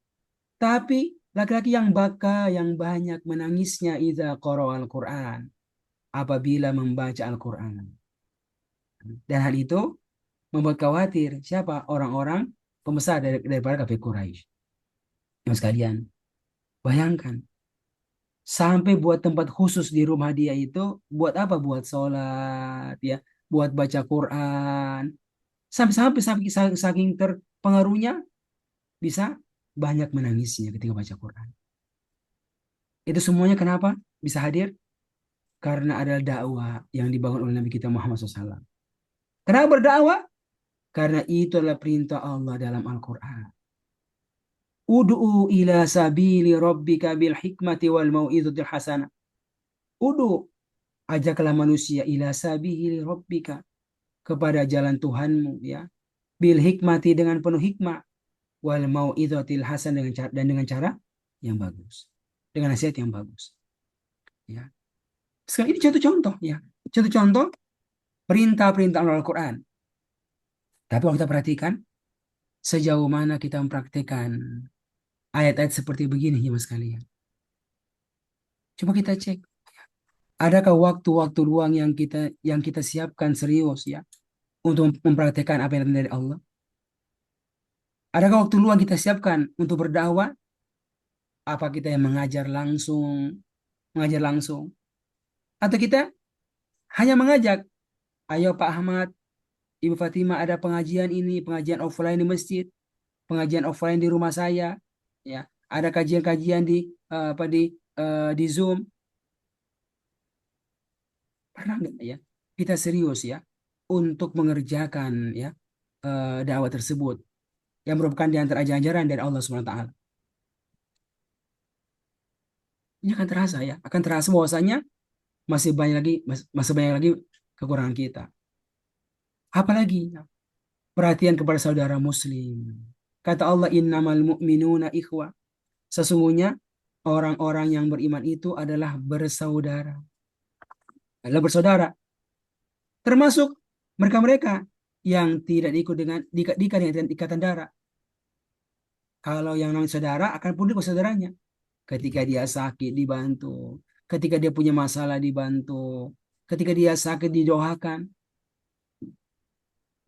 tapi laki-laki yang baka, yang banyak menangisnya idza qara al-Quran, apabila membaca Al-Quran. Dan hal itu membuat khawatir siapa orang-orang pembesar daripada kafir Quraisy. Yang sekalian, bayangkan sampai buat tempat khusus di rumah dia itu buat apa? Buat sholat, ya, buat baca Quran. Sampai-sampai saking terpengaruhnya bisa banyak menangisnya ketika baca Quran. Itu semuanya kenapa bisa hadir? Karena ada dakwah yang dibangun oleh Nabi kita Muhammad SAW. Kenapa berdakwah? Karena itu adalah perintah Allah dalam Al-Quran. Ud'u ila sabili rabbika bil hikmati wal mau'izatil hasanah. Ud'u, ajaklah manusia ila sabili rabbika, kepada jalan Tuhanmu, ya. Bil hikmati, dengan penuh hikmah, wal mau'izatil hasan, dengan cara yang bagus. Dengan nasihat yang bagus, ya. Sekarang ini contoh-contoh, ya. Contoh-contoh perintah-perintah Al-Quran. Tapi kalau kita perhatikan sejauh mana kita mempraktikkan ayat-ayat seperti begini ya mas kalian. Coba kita cek, adakah waktu-waktu luang yang kita siapkan serius ya untuk mempraktekkan apa yang datang dari Allah? Adakah waktu luang kita siapkan untuk berdakwah? Apa kita yang mengajar langsung, atau kita hanya mengajak, ayo Pak Ahmad, Ibu Fatimah, ada pengajian ini, pengajian offline di masjid, pengajian offline di rumah saya, ya, ada kajian-kajian di Zoom. Pernah nggak ya kita serius ya untuk mengerjakan ya dakwah tersebut yang merupakan di antara ajaran dari Allah Subhanahu wa taala. Ini akan terasa ya, akan terasa bahwasanya masih banyak lagi kekurangan kita. Apalagi ya, perhatian kepada saudara muslim. Kata Allah, innamal mu'minuna ikhwah. Sesungguhnya orang-orang yang beriman itu adalah bersaudara. Adalah bersaudara. Termasuk mereka-mereka yang tidak diikut dengan ikatan darah. Kalau yang namanya saudara akan peduli ke saudaranya. Ketika dia sakit dibantu. Ketika dia punya masalah dibantu. Ketika dia sakit didoakan.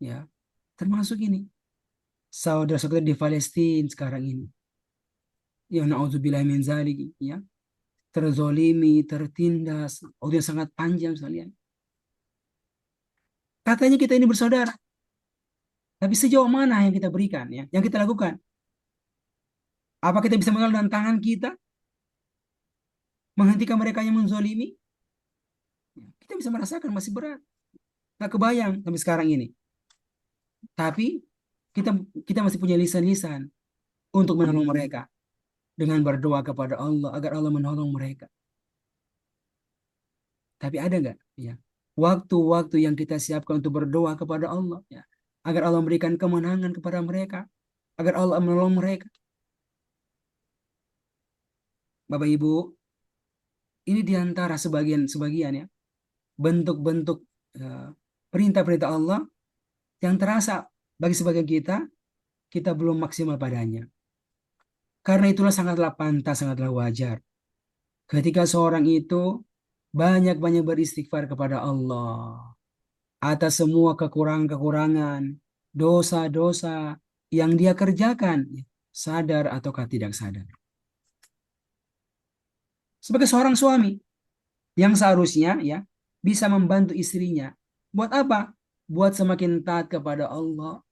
Ya, termasuk ini. Saudara-saudara di Palestina sekarang ini. Ya na'udzubillah min zalik. Ya, terzolimi, tertindas. Oh, yang sangat panjang sekalian. Katanya kita ini bersaudara. Tapi sejauh mana yang kita berikan, ya, yang kita lakukan? Apa kita bisa menolak dengan tangan kita, menghentikan mereka yang menzolimi? Ya, kita bisa merasakan masih berat. Nggak kebayang sampai sekarang ini. Tapi kita kita masih punya lisan-lisan untuk menolong mereka dengan berdoa kepada Allah agar Allah menolong mereka. Tapi ada nggak, ya, waktu-waktu yang kita siapkan untuk berdoa kepada Allah, ya, agar Allah memberikan kemenangan kepada mereka, agar Allah menolong mereka. Bapak Ibu, ini diantara sebagian ya bentuk-bentuk eh, perintah-perintah Allah yang terasa bagi sebagian kita belum maksimal padanya. Karena itulah sangatlah pantas, sangatlah wajar ketika seorang itu banyak-banyak beristighfar kepada Allah atas semua kekurangan-kekurangan, dosa-dosa yang dia kerjakan, sadar ataukah tidak sadar. Sebagai seorang suami yang seharusnya ya bisa membantu istrinya. Buat apa? Buat semakin taat kepada Allah,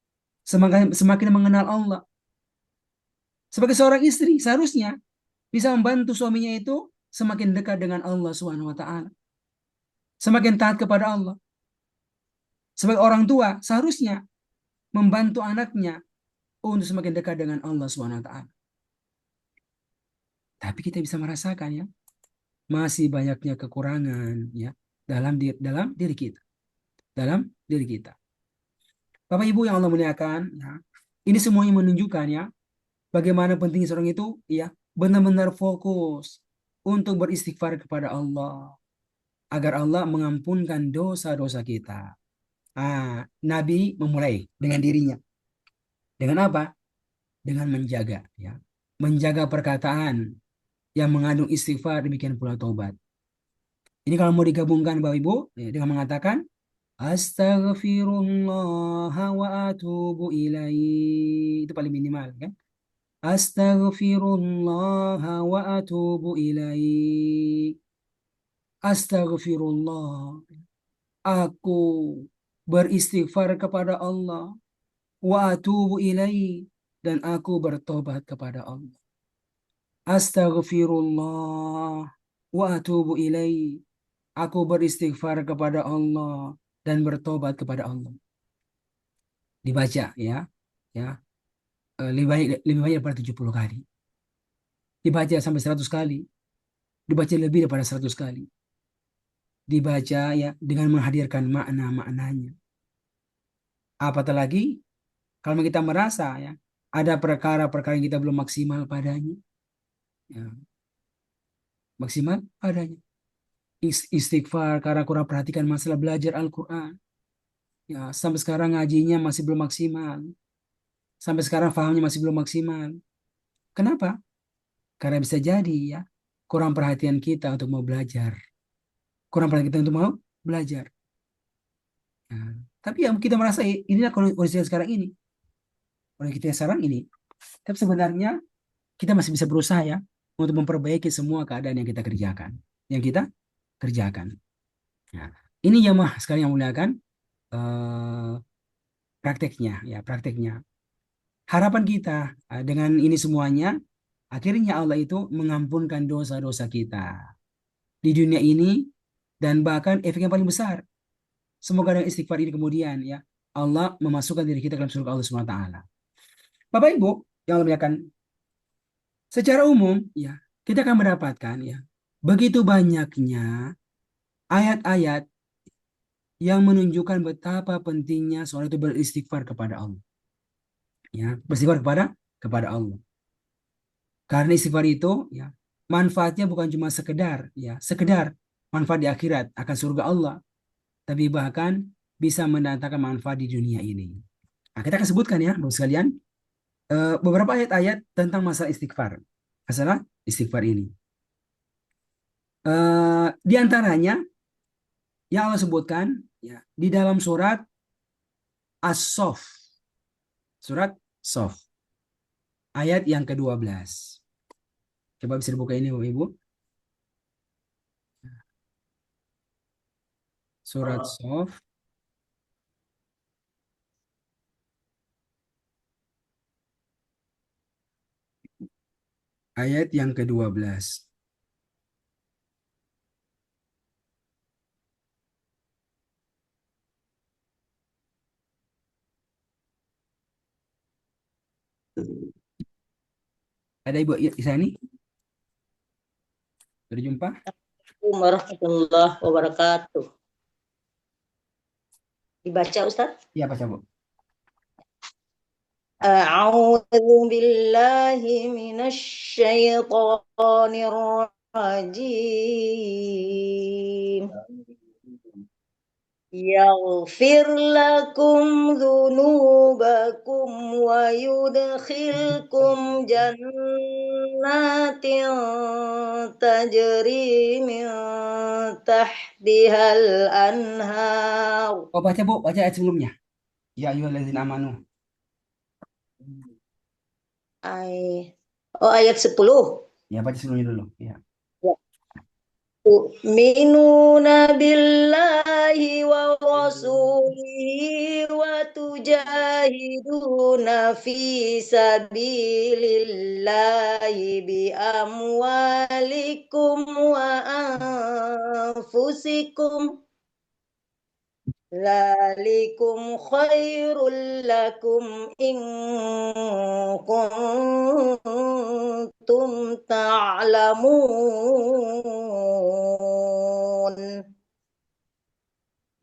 semakin mengenal Allah. Sebagai seorang istri seharusnya bisa membantu suaminya itu semakin dekat dengan Allah Subhanahu wa taala, semakin taat kepada Allah. Sebagai orang tua seharusnya membantu anaknya untuk semakin dekat dengan Allah Subhanahu wa taala. Tapi kita bisa merasakan ya, masih banyaknya kekurangan ya dalam diri kita, dalam diri kita. Bapak Ibu yang Allah muliakan, ya, ini semuanya menunjukkan ya bagaimana pentingnya seorang itu ya benar-benar fokus untuk beristighfar kepada Allah agar Allah mengampunkan dosa-dosa kita. Nabi memulai dengan dirinya. Dengan apa? Dengan menjaga ya. Menjaga perkataan yang mengandung istighfar, demikian pula taubat. Ini kalau mau digabungkan Bapak Ibu ya, dengan mengatakan Astaghfirullah wa atubu ilaih. Itu paling minimal kan? Astaghfirullah wa atubu ilaih. Astaghfirullah. Aku beristighfar kepada Allah. Wa atubu ilaih. Dan aku bertobat kepada Allah. Astaghfirullah. Wa atubu ilaih. Aku beristighfar kepada Allah. Dan bertobat kepada Allah. Dibaca ya. Ya. Lebih banyak daripada 70 kali. Dibaca sampai 100 kali. Dibaca lebih daripada 100 kali. Dibaca ya dengan menghadirkan makna-maknanya. Apatah lagi kalau kita merasa ya ada perkara-perkara yang kita belum maksimal padanya, ya, maksimal padanya. Istighfar karena kurang perhatikan masalah belajar Al-Quran. Ya, sampai sekarang ngajinya masih belum maksimal. Sampai sekarang fahamnya masih belum maksimal. Kenapa? Karena bisa jadi ya kurang perhatian kita untuk mau belajar. Kurang perhatian kita untuk mau belajar. Nah, tapi yang kita merasa inilah kondisi yang sekarang ini. Kondisi kita yang sekarang ini. Tapi sebenarnya kita masih bisa berusaha ya untuk memperbaiki semua keadaan yang kita kerjakan. Yang kita kerjakan. Nah, ini jamaah sekalian yang muliakan eh, prakteknya ya prakteknya. Harapan kita dengan ini semuanya akhirnya Allah itu mengampunkan dosa-dosa kita di dunia ini dan bahkan efek yang paling besar. Semoga dengan istighfar ini kemudian ya Allah memasukkan diri kita ke dalam surga Allah Subhanahu wa taala. Bapak Ibu yang Allah muliakan, secara umum ya kita akan mendapatkan ya begitu banyaknya ayat-ayat yang menunjukkan betapa pentingnya seorang itu beristighfar kepada Allah. Ya, beristighfar kepada Allah. Karena istighfar itu ya manfaatnya bukan cuma sekedar manfaat di akhirat akan surga Allah, tapi bahkan bisa mendatangkan manfaat di dunia ini. Nah, kita akan sebutkan ya, Bapak sekalian, beberapa ayat-ayat tentang masalah istighfar. Masalah istighfar ini. Di antaranya yang Allah sebutkan ya di dalam surat As-Soff. Surat Soff ayat yang ke-12. Coba bisa dibuka ini Bapak Ibu. Surat Soff ayat yang ke-12. Ada Ibu Isani? Sudah jumpa? Assalamualaikum warahmatullahi wabarakatuh. Dibaca Ustaz? Iya, baca Bu. A'udzu billahi minasy syaithanir rajim. Yaghfir lakum dzunubakum wa yudkhilkum jannatin tajri min tahtihal anhar. Oh, baca Bu, baca ayat sebelumnya. Ya ayyuhalladzina amanu. Ayat 10. Ya, baca sebelumnya dulu. Ya. Tu'minuna billahi wa rasulihi wa tujahiduna fi sabilillahi bi amwalikum wa anfusikum. Dzalikum khairul lakum in kuntum ta'lamun.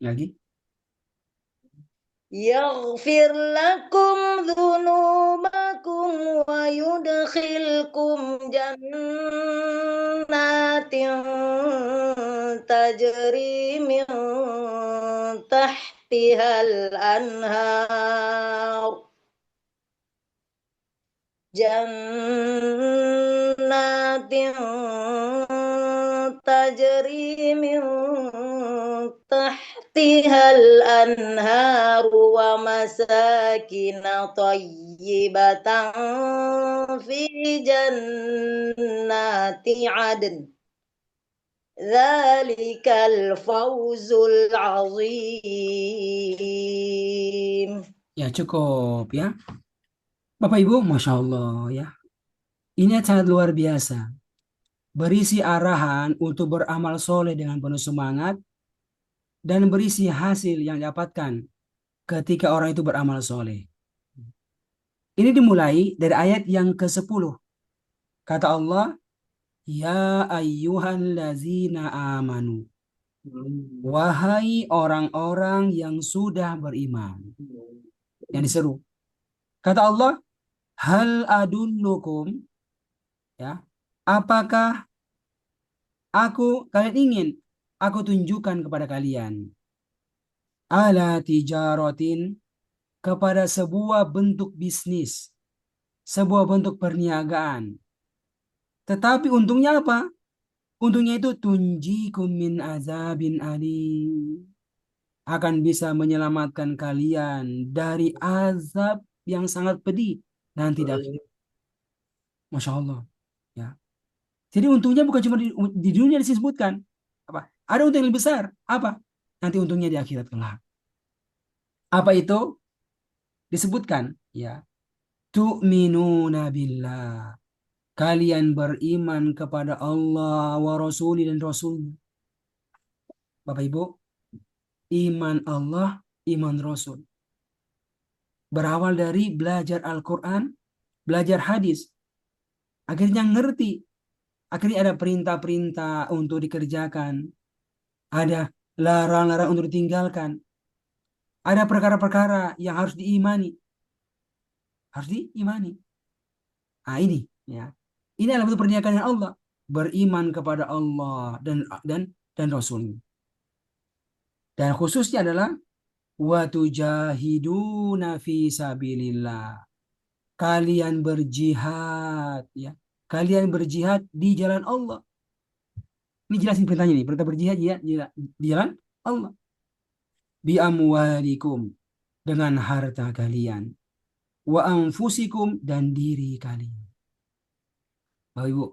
Lagi. Yaghfir lakum dzunubakum wa yudkhilkum jannatin tajri min tahtihal anhar. Jannatin tajri min tahtihal anhar wa masakin tayyibatan fi jannati adn. Dzalikal fawzul azim. Ya, cukup ya. Bapak Ibu, Masya Allah ya. Ini sangat luar biasa. Berisi arahan untuk beramal soleh dengan penuh semangat dan berisi hasil yang didapatkan ketika orang itu beramal soleh. Ini dimulai dari ayat yang ke-10. Kata Allah, Ya ayyuhallazina amanu. Wahai orang-orang yang sudah beriman. Yang diseru. Kata Allah, hal adullukum, ya. Apakah kalian ingin aku tunjukkan kepada kalian ala tijaratin, kepada sebuah bentuk bisnis sebuah bentuk perniagaan. Tetapi untungnya apa? Untungnya itu tunjikum min azabin alim. Akan bisa menyelamatkan kalian dari azab yang sangat pedih nanti di akhirat. Masya Allah. Ya. Jadi untungnya bukan cuma di dunia disebutkan. Apa? Ada untung yang lebih besar. Apa? Nanti untungnya di akhirat kelak. Apa itu? Disebutkan. Ya. Tu'minuna billah. Kalian beriman kepada Allah wa rasuli dan rasulnya. Bapak Ibu, iman Allah, iman Rasul. Berawal dari belajar Al-Quran, belajar hadis. Akhirnya ngerti. Akhirnya ada perintah-perintah untuk dikerjakan. Ada larang-larang untuk ditinggalkan. Ada perkara-perkara yang harus diimani. Harus diimani. Nah ini. Ya. Ini adalah bentuk pernyataan Allah. Beriman kepada Allah dan Rasulnya. Dan khususnya adalah watujahiduna fi sabilillah. Kalian berjihad ya. Kalian berjihad di jalan Allah. Ini jelasin perintahnya nih, perintah berjihad ya, di jalan Allah. Bi amwalikum dengan harta kalian, wa anfusikum dan diri kalian. Bapak Ibu,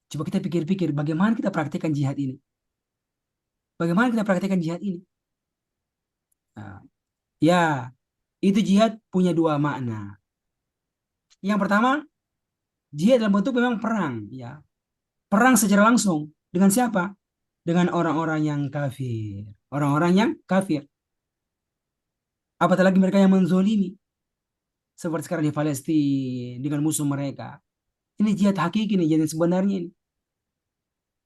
coba kita pikir-pikir bagaimana kita praktekkan jihad ini. Bagaimana kita praktekkan jihad ini? Nah, ya, itu jihad punya dua makna. Yang pertama, jihad dalam bentuk memang perang, ya. Perang secara langsung dengan siapa? Dengan orang-orang yang kafir. Orang-orang yang kafir. Apatah lagi mereka yang menzolimi. Seperti sekarang di Palestina dengan musuh mereka. Ini jihad hakiki nih, jihad yang sebenarnya ini.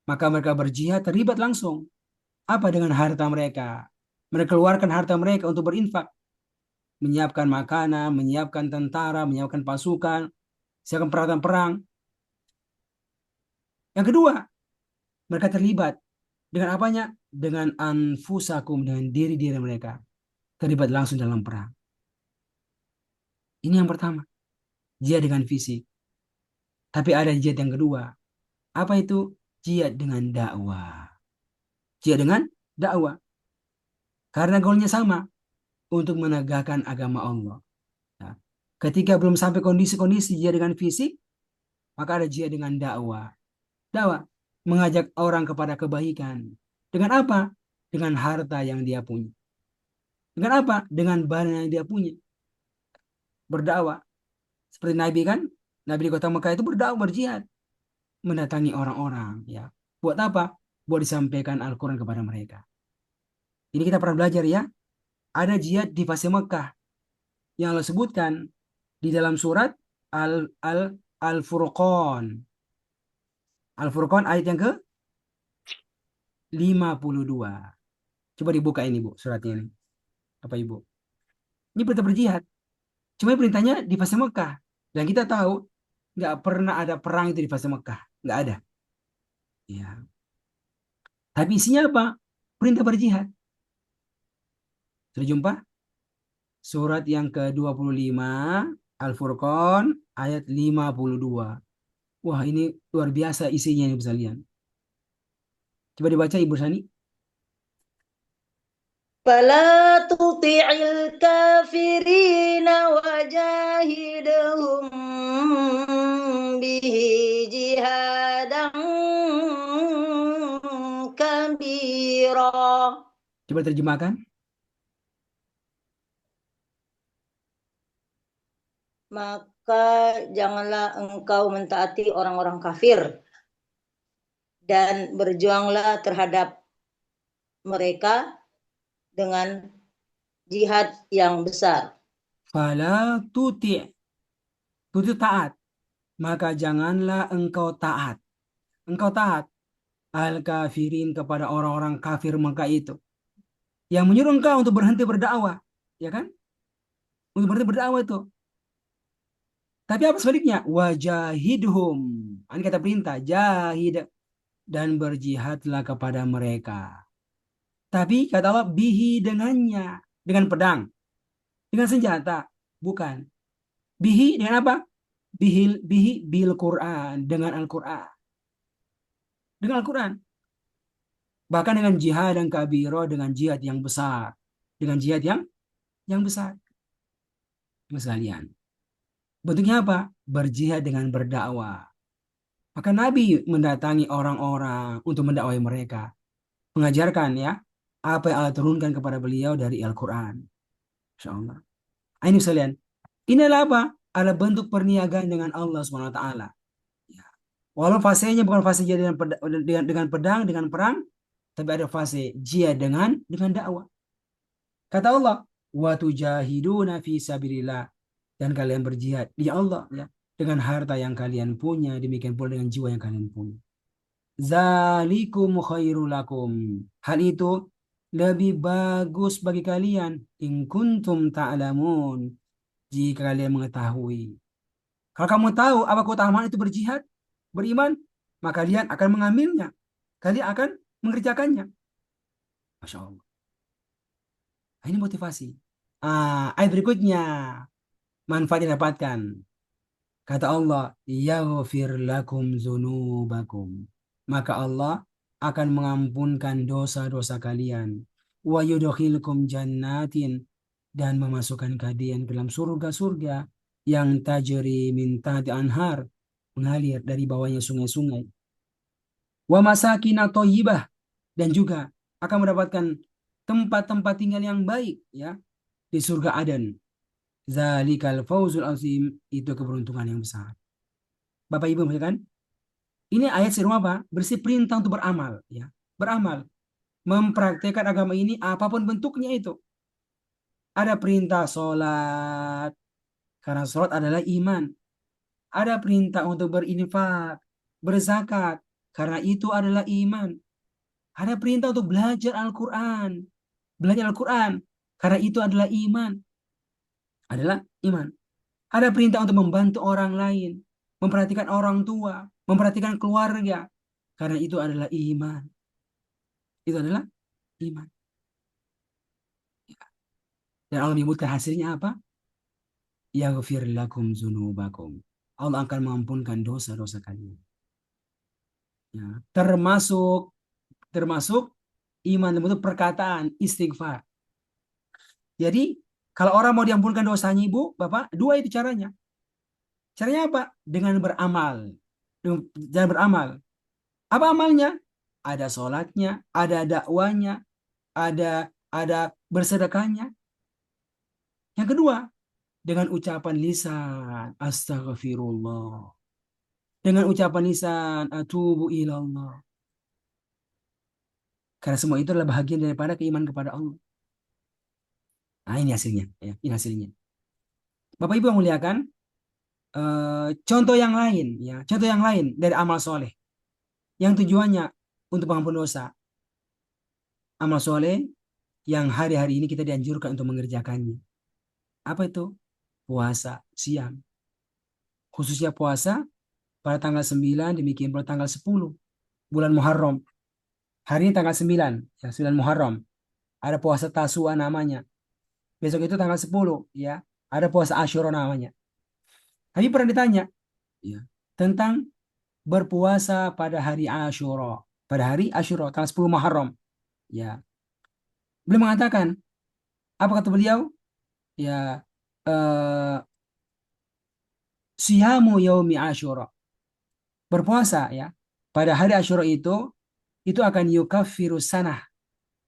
Maka mereka berjihad terlibat langsung. Apa dengan harta mereka? Mereka keluarkan harta mereka untuk berinfak. Menyiapkan makanan, menyiapkan tentara, menyiapkan pasukan, siapkan peralatan perang. Yang kedua, mereka terlibat dengan apanya? Dengan anfusakum, dengan diri-diri mereka. Terlibat langsung dalam perang. Ini yang pertama. Jihad dengan fisik. Tapi ada jihad yang kedua. Apa itu? Jihad dengan dakwah. Jihad dengan dakwah. Karena goalnya sama. Untuk menegakkan agama Allah. Nah, ketika belum sampai kondisi-kondisi jihad dengan fisik, maka ada jihad dengan dakwah. Dakwah. Mengajak orang kepada kebaikan. Dengan apa? Dengan harta yang dia punya. Dengan apa? Dengan barang yang dia punya. Berdakwah. Seperti Nabi kan? Nabi di kota Mekah itu berdakwah, berjihad. Mendatangi orang-orang. Ya. Buat apa? Buat disampaikan Al-Quran kepada mereka. Ini kita pernah belajar ya. Ada jihad di fase Mekah. Yang Allah sebutkan di dalam surat Al-Furqan. Al-Furqan ayat yang ke-52. Coba dibuka ini Bu, suratnya ini. Apa Ibu? Ini perintah berjihad. Cuma perintahnya di fase Mekah. Dan kita tahu nggak pernah ada perang itu di fase Mekah. Nggak ada. Ya. Tapi isinya apa? Perintah berjihad. Sudah jumpa? Surat yang ke-25 Al-Furqan ayat 52. Wah, ini luar biasa isinya ini bisa lihat. Coba dibaca Ibu Sani. فلا تطع الكافرين وجاهدهم به جهادا كبيرا. Coba terjemahkan. Maka janganlah engkau mentaati orang-orang kafir dan berjuanglah terhadap mereka dengan jihad yang besar. Fala tuti'. Tuti taat. Maka janganlah engkau taat. Engkau taat. Al-kafirin kepada orang-orang kafir Mekah itu. Yang menyuruh engkau untuk berhenti berdakwah. Ya kan? Untuk berhenti berdakwah itu. Tapi apa sebaliknya? Wajahidhum. Ini kata perintah. Jahid. Dan berjihadlah kepada mereka. Tapi kata Allah, bihi dengannya. Dengan pedang. Dengan senjata. Bukan. Bihi dengan apa? bil Quran, dengan Al-Quran. Dengan Al-Quran. Bahkan dengan jihad yang kabiro, dengan jihad yang besar. Dengan jihad yang besar. Mas kalian. Bentuknya apa? Berjihad dengan berdakwah. Maka Nabi mendatangi orang-orang untuk mendakwai mereka. Mengajarkan ya, apa yang Allah turunkan kepada beliau dari Al-Quran. Insya Allah. Ini sekalian. Ini adalah apa? Adalah bentuk perniagaan dengan Allah Subhanahu Wa Taala. Ya. Walau fasenya bukan fase jihad dengan pedang, dengan perang, tapi ada fase jihad dengan dakwah. Kata Allah, wa tujahiduna fi sabilillah, dan kalian berjihad di Allah ya, dengan harta yang kalian punya, demikian pula dengan jiwa yang kalian punya. Zalikum khairul lakum. Hal itu lebih bagus bagi kalian in kuntum ta'lamun, jika kalian mengetahui. Kalau kamu tahu apa keutamaan itu berjihad, beriman, maka kalian akan mengambilnya. Kalian akan mengerjakannya. Masya Allah. Nah, ini motivasi. Ayat berikutnya. Manfaat yang didapatkan. Kata Allah, yaghfir lakum dzunubakum. Maka Allah akan mengampunkan dosa-dosa kalian. Wa yudkhilkum jannatin, dan memasukkan kalian ke dalam surga-surga yang tajri min tahti anhar, mengalir dari bawahnya sungai-sungai. Wa masakin thayyibah, dan juga akan mendapatkan tempat-tempat tinggal yang baik ya di surga Aden. Zalikal fauzul azim, itu keberuntungan yang besar. Bapak Ibu misalkan, ini ayat seru apa? Bersih perintah untuk beramal ya. Beramal, mempraktekkan agama ini apapun bentuknya itu. Ada perintah sholat, karena sholat adalah iman. Ada perintah untuk berinfak, berzakat, karena itu adalah iman. Ada perintah untuk belajar Al-Quran. Belajar Al-Quran. Karena itu adalah iman. Adalah iman. Ada perintah untuk membantu orang lain. Memperhatikan orang tua. Memperhatikan keluarga. Karena itu adalah iman. Itu adalah iman. Dan Allah menyebutkan hasilnya apa? Yaghfir lakum zunubakum. Allah akan mengampunkan dosa-dosa kalian. Ya. Termasuk iman bentuk perkataan istighfar. Jadi kalau orang mau diampunkan dosanya ibu, bapak, dua itu caranya. Caranya apa? Dengan beramal. Dengan beramal. Apa amalnya? Ada sholatnya, ada dakwanya, ada bersedekahnya. Yang kedua, dengan ucapan lisan, astaghfirullah. Dengan ucapan lisan, atubu ilallah. Karena semua itu adalah bagian daripada keimanan kepada Allah. Nah, ini hasilnya. Ya, ini hasilnya. Bapak Ibu yang muliakan, contoh yang lain, ya, contoh yang lain dari amal soleh, yang tujuannya untuk pengampun dosa. Amal soleh yang hari-hari ini kita dianjurkan untuk mengerjakannya. Apa itu? Puasa siang. Khususnya puasa pada tanggal 9, demikian pada tanggal 10 bulan Muharram. Hari ini tanggal 9, ya, 9 Muharram. Ada puasa Tasua namanya. Besok itu tanggal 10, ya. Ada puasa Asyura namanya. Kami pernah ditanya, ya, tentang berpuasa pada hari Asyura. Pada hari Asyura, tanggal 10 Muharram. Ya. Beliau mengatakan, apa kata beliau? Ya, siyamu yaumi Asyura. Berpuasa ya pada hari Asyura itu akan yukaffiru sanah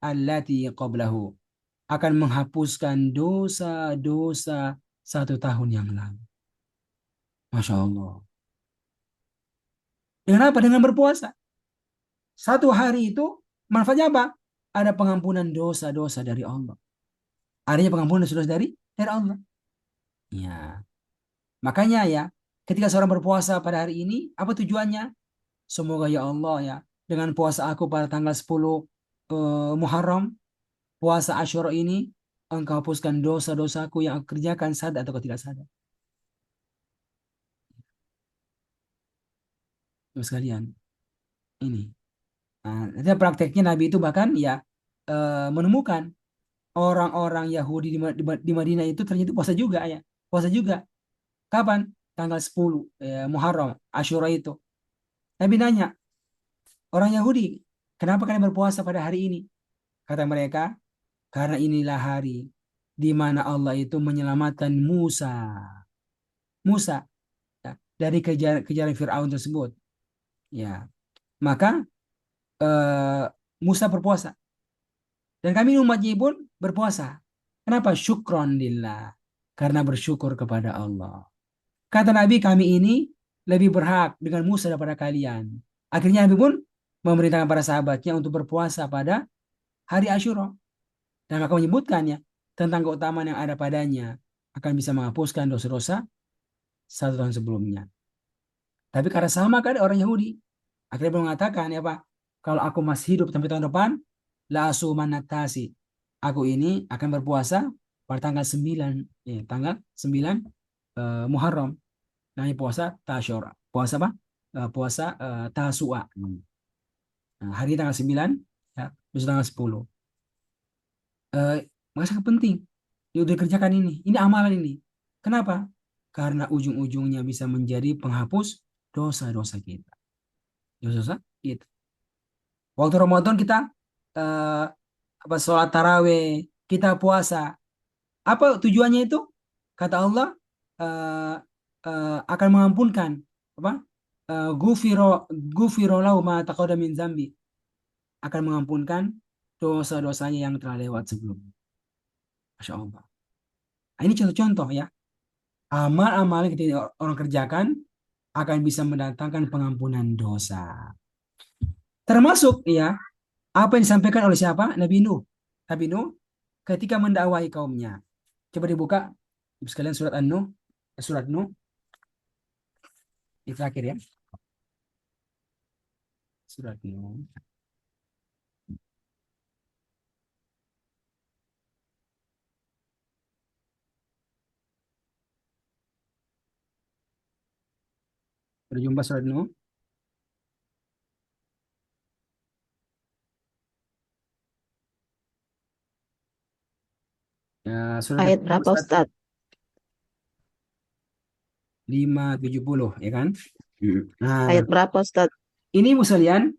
allati qablahu. Akan menghapuskan dosa-dosa 1 tahun yang lalu. Masya Allah. Dengan apa? Dengan berpuasa. 1 hari itu manfaatnya apa? Ada pengampunan dosa-dosa dari Allah. Adanya pengampunan dosa-dosa dari Allah. Ya. Makanya ya, ketika seorang berpuasa pada hari ini, apa tujuannya? Semoga ya Allah ya, dengan puasa aku pada tanggal 10 Muharram, puasa Asyura ini, engkau hapuskan dosa-dosaku yang aku kerjakan sadar atau tidak sadar. Terus sekalian, ini. Nah, prakteknya Nabi itu bahkan ya menemukan orang-orang Yahudi di Madinah itu ternyata puasa juga ya. Puasa juga. Kapan? tanggal 10 Muharram, Asyura itu. Nabi nanya, orang Yahudi, kenapa kalian berpuasa pada hari ini? Kata mereka, karena inilah hari di mana Allah itu menyelamatkan Musa. Musa ya, dari kejaran Firaun tersebut. Ya, maka eh, Musa berpuasa dan kami umatnya pun berpuasa. Kenapa? Syukron lillah. Karena bersyukur kepada Allah. Kata Nabi, kami ini lebih berhak dengan Musa daripada kalian. Akhirnya Nabi pun memerintahkan para sahabatnya untuk berpuasa pada hari Asyura. Dan maka menyebutkannya tentang keutamaan yang ada padanya akan bisa menghapuskan dosa-dosa 1 tahun sebelumnya. Tapi karena sama kan orang Yahudi, akhirnya beliau mengatakan ya Pak, kalau aku masih hidup sampai tahun depan, la asumanatasi. Aku ini akan berpuasa pada tanggal 9, tanggal 9 Muharram. Namanya puasa Tasyura. Puasa apa? Puasa Tasua. Nah, hari tanggal 9, ya, besok tanggal 10. Eh, Maka sangat penting. Ya udah kerjakan ini. Ini amalan ini. Kenapa? Karena ujung-ujungnya bisa menjadi penghapus dosa-dosa kita. Dosa-dosa kita. Waktu Ramadan kita eh, apa sholat taraweh, kita puasa. Apa tujuannya itu? Kata Allah eh, akan mengampunkan apa? Gufiro lahu ma taqaddama min zambi. Akan mengampunkan dosa-dosanya yang telah lewat sebelumnya. Masya Allah. Nah, ini contoh-contoh ya. Amal-amal yang kita orang kerjakan akan bisa mendatangkan pengampunan dosa. Termasuk ya apa yang disampaikan oleh siapa? Nabi Nuh. Nabi Nuh ketika mendakwahi kaumnya. Coba dibuka sekalian surat An-Nuh, surat Nuh di terakhir ya. Surat Nuh. Berjumpa surat Nuh. Ya, surat Ayat kedua, berapa surat Ustadz? 570 ya kan? Nah, Ayat berapa Ustadz? ini Bu sekalian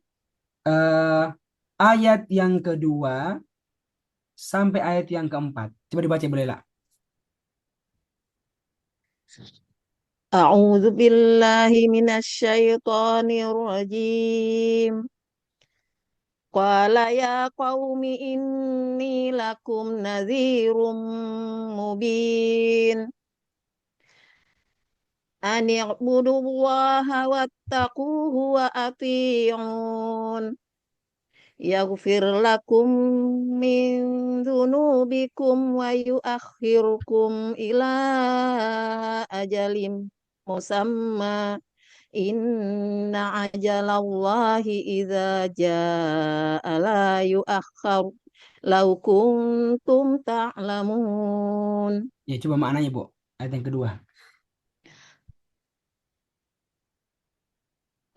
eh, ayat yang kedua sampai ayat yang keempat. Coba dibaca boleh lah. A'udzu billahi minasyaitonir rajim. Qala ya qaumi inni lakum nadhirum mubin. An i'budullaha wattaquhu wa ati'un. Yaghfir lakum min dzunubikum wa yuakhirukum ila ajalim musamma. Inna ajalallahi idza jaa la yuakhkhar law kuntum ta'lamun. Ya, coba maknanya, Bu. Ayat yang kedua.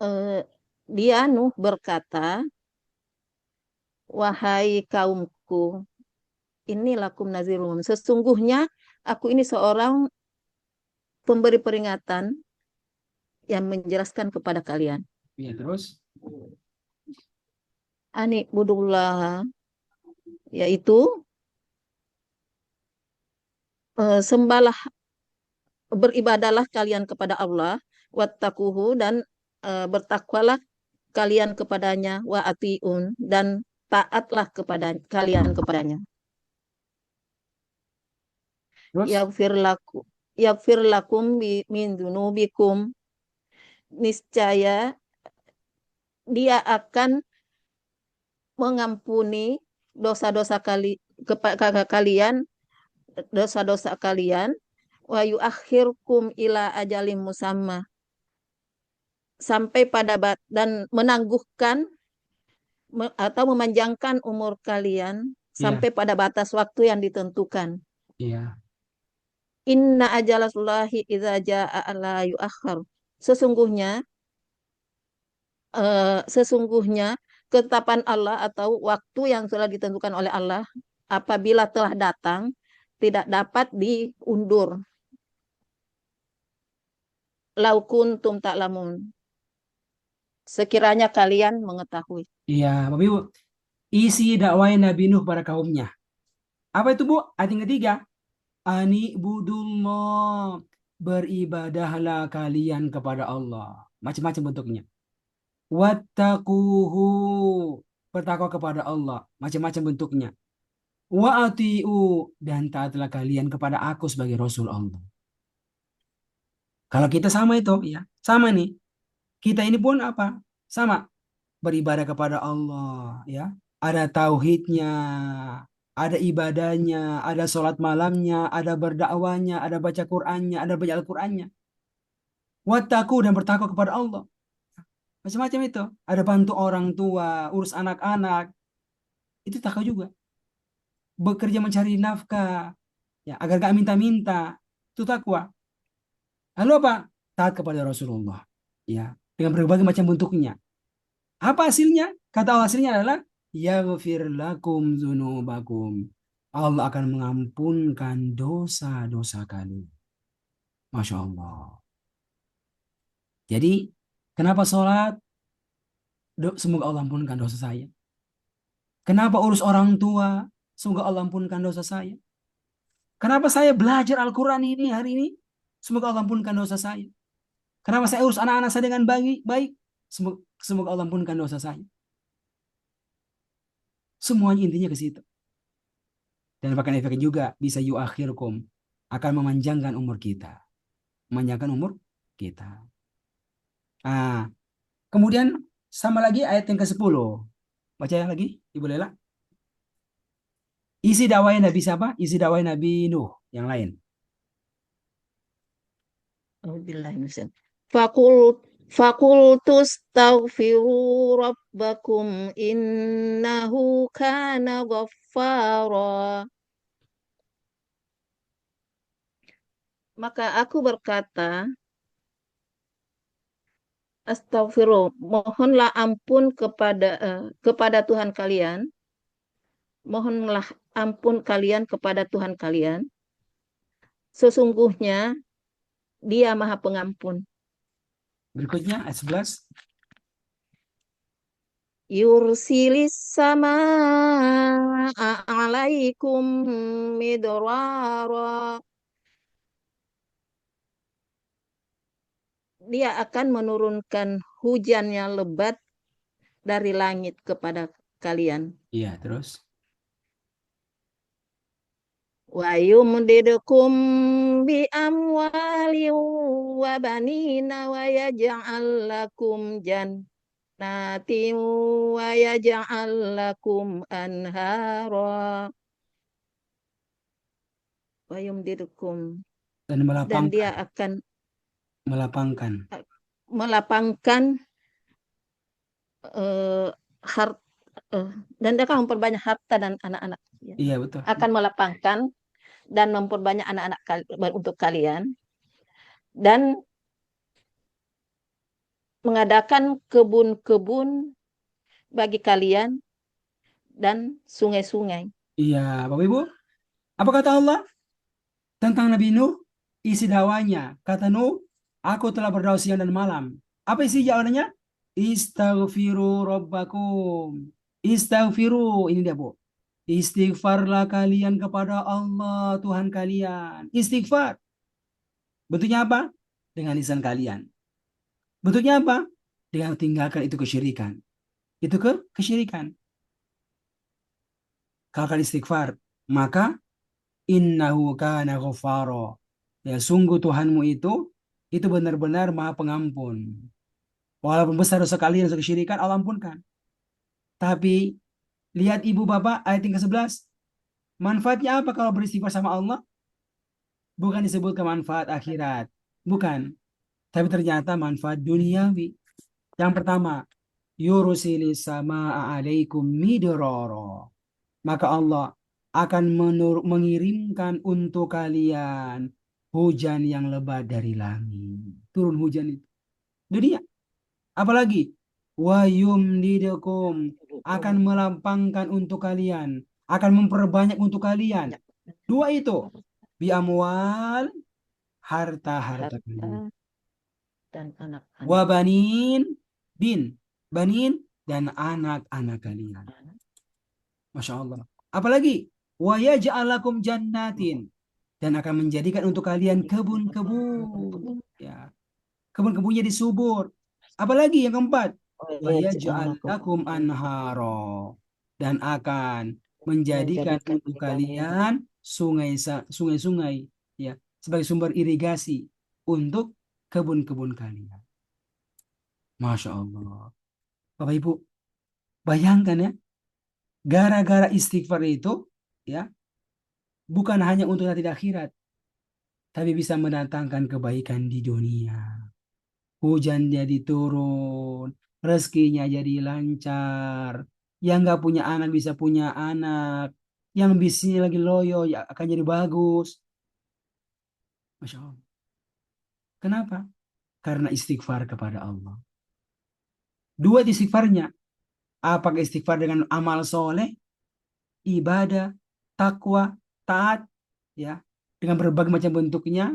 Eh, Dia Nuh berkata, wahai kaumku, ini lakum nazirun. Sesungguhnya aku ini seorang pemberi peringatan yang menjelaskan kepada kalian. Ya, terus. Ani budullah, yaitu sembahlah, beribadalah kalian kepada Allah, wattaquhu, dan bertakwalah kalian kepadanya, wa atiun, dan taatlah kepada kalian kepadanya. Terus. Yaghfir lakum, yaghfir lakum min dunubikum, niscaya dia akan mengampuni dosa-dosa kalian, dosa-dosa kalian, wa yuakhirkum ila ajalim musamma, sampai pada dan menangguhkan atau memanjangkan umur kalian Iya, sampai pada batas waktu yang ditentukan. iya, Inna ajalallahi idza jaa la yuakhir. Sesungguhnya sesungguhnya ketetapan Allah atau waktu yang telah ditentukan oleh Allah apabila telah datang tidak dapat diundur. lau kuntum ta'lamun. Sekiranya kalian mengetahui. Iya, Bapak Ibu. Isi dakwah Nabi Nuh pada kaumnya. Apa itu, Bu? Ayat yang ketiga. Ani budullah. Beribadahlah kalian kepada Allah. Macam-macam bentuknya. Wattaquhu. Bertakwa kepada Allah. Macam-macam bentuknya. Wa atiu. Dan taatlah kalian kepada aku sebagai Rasul Allah. Kalau kita sama itu, ya. Sama nih. Kita ini pun apa? Sama. Beribadah kepada Allah, ya. Ada tauhidnya, ada ibadahnya, ada sholat malamnya, ada berdakwanya, ada baca Qur'annya, ada baca Al-Qur'annya. Wattaku dan bertakwa kepada Allah. Macam-macam itu. Ada bantu orang tua, urus anak-anak. Itu takwa juga. Bekerja mencari nafkah, ya, agar gak minta-minta. Itu takwa. Lalu apa? Taat kepada Rasulullah. Ya, dengan berbagai macam bentuknya. Apa hasilnya? Kata Allah hasilnya adalah yaghfir lakum dzunubakum. Allah akan mengampunkan dosa-dosa kalian. Masya Allah. Jadi, kenapa sholat? Semoga Allah ampunkan dosa saya. Kenapa urus orang tua? Semoga Allah ampunkan dosa saya. Kenapa saya belajar Al-Quran ini hari ini? Semoga Allah ampunkan dosa saya. Kenapa saya urus anak-anak saya dengan baik? Semoga Allah ampunkan dosa saya. Semuanya intinya ke situ. Dan bahkan efeknya juga bisa yuakhirkum, akan memanjangkan umur kita. Memanjangkan umur kita. Ah, kemudian sama lagi ayat yang ke-10. Baca ya lagi, Ibu Lela. Isi dakwah Nabi siapa? Isi dakwah Nabi Nuh yang lain. Alhamdulillah. Fakul fakultus taghfiru rabbakum innahu kana ghaffara. Maka aku berkata, astagfirullah, mohonlah ampun kepada Tuhan kalian. Mohonlah ampun kalian kepada Tuhan kalian. Sesungguhnya Dia Maha Pengampun. Berikutnya ayat 11. Yursilis sama alaikum midrara. Dia akan menurunkan hujan yang lebat dari langit kepada kalian. Iya, terus. Wa yumdidukum bi amwali wa banina wa yaj'al lakum jannatin wa yaj'al lakum anhara. Wa yumdidukum, Dan dan dia melapangkan. akan Melapangkan. melapangkan eh, hart dan dia akan memperbanyak harta dan anak-anak. Iya, betul. Akan melapangkan dan memperbanyak anak-anak untuk kalian dan mengadakan kebun-kebun bagi kalian dan sungai-sungai. Iya, Bapak Ibu. Apa kata Allah tentang Nabi Nuh? Isi dakwanya. Kata Nuh, aku telah berdakwah siang dan malam. Apa isi jawabannya? Istaghfiru rabbakum. Istaghfiru. Ini dia, Bu. Istighfarlah kalian kepada Allah Tuhan kalian. Istighfar. Bentuknya apa? Dengan lisan kalian. Bentuknya apa? Dengan tinggalkan itu kesyirikan. Itu kesyirikan. Kalau kalian istighfar, maka innahu kana ghafara. Ya, sungguh Tuhanmu itu benar-benar Maha Pengampun. Walaupun besar dosa kalian, dosa kesyirikan, Allah ampunkan. Tapi lihat ibu bapak ayat yang ke-11. Manfaatnya apa kalau beristighfar sama Allah? Bukan disebutkan manfaat akhirat. Bukan. Tapi ternyata manfaat duniawi. Yang pertama, yursilis sama'a alaikum midrara. Maka Allah akan mengirimkan untuk kalian hujan yang lebat dari langit. Turun hujan itu. Dunia. Apalagi wa yumdidukum, akan melampangkan untuk kalian, akan memperbanyak untuk kalian. Dua itu, bi amwal, harta-harta kalian. Dan Wa anak-anak. banin, bin, banin, dan anak-anak kalian. Masya Allah. Apalagi, wa yaj'alakum jannatin, dan akan menjadikan untuk kalian kebun-kebun. Ya, kebun-kebunnya disubur. Apalagi yang keempat, wa yaj'al Waj'alakum lakum anharo, dan akan menjadikan menjadikan untuk kalian kalian sungai-sungai, ya, sebagai sumber irigasi untuk kebun-kebun kalian. Masya Allah. Bapak Ibu, bayangkan ya, gara-gara istighfar itu, ya, bukan hanya untuk nanti di akhirat, tapi bisa mendatangkan kebaikan di dunia. Hujan jadi turun, rezekinya jadi lancar, yang nggak punya anak bisa punya anak, yang bisnisnya lagi loyo ya akan jadi bagus. Masya Allah. Kenapa? Karena istighfar kepada Allah. Dua istighfarnya. Apakah istighfar dengan amal soleh, ibadah, takwa, taat, ya, dengan berbagai macam bentuknya,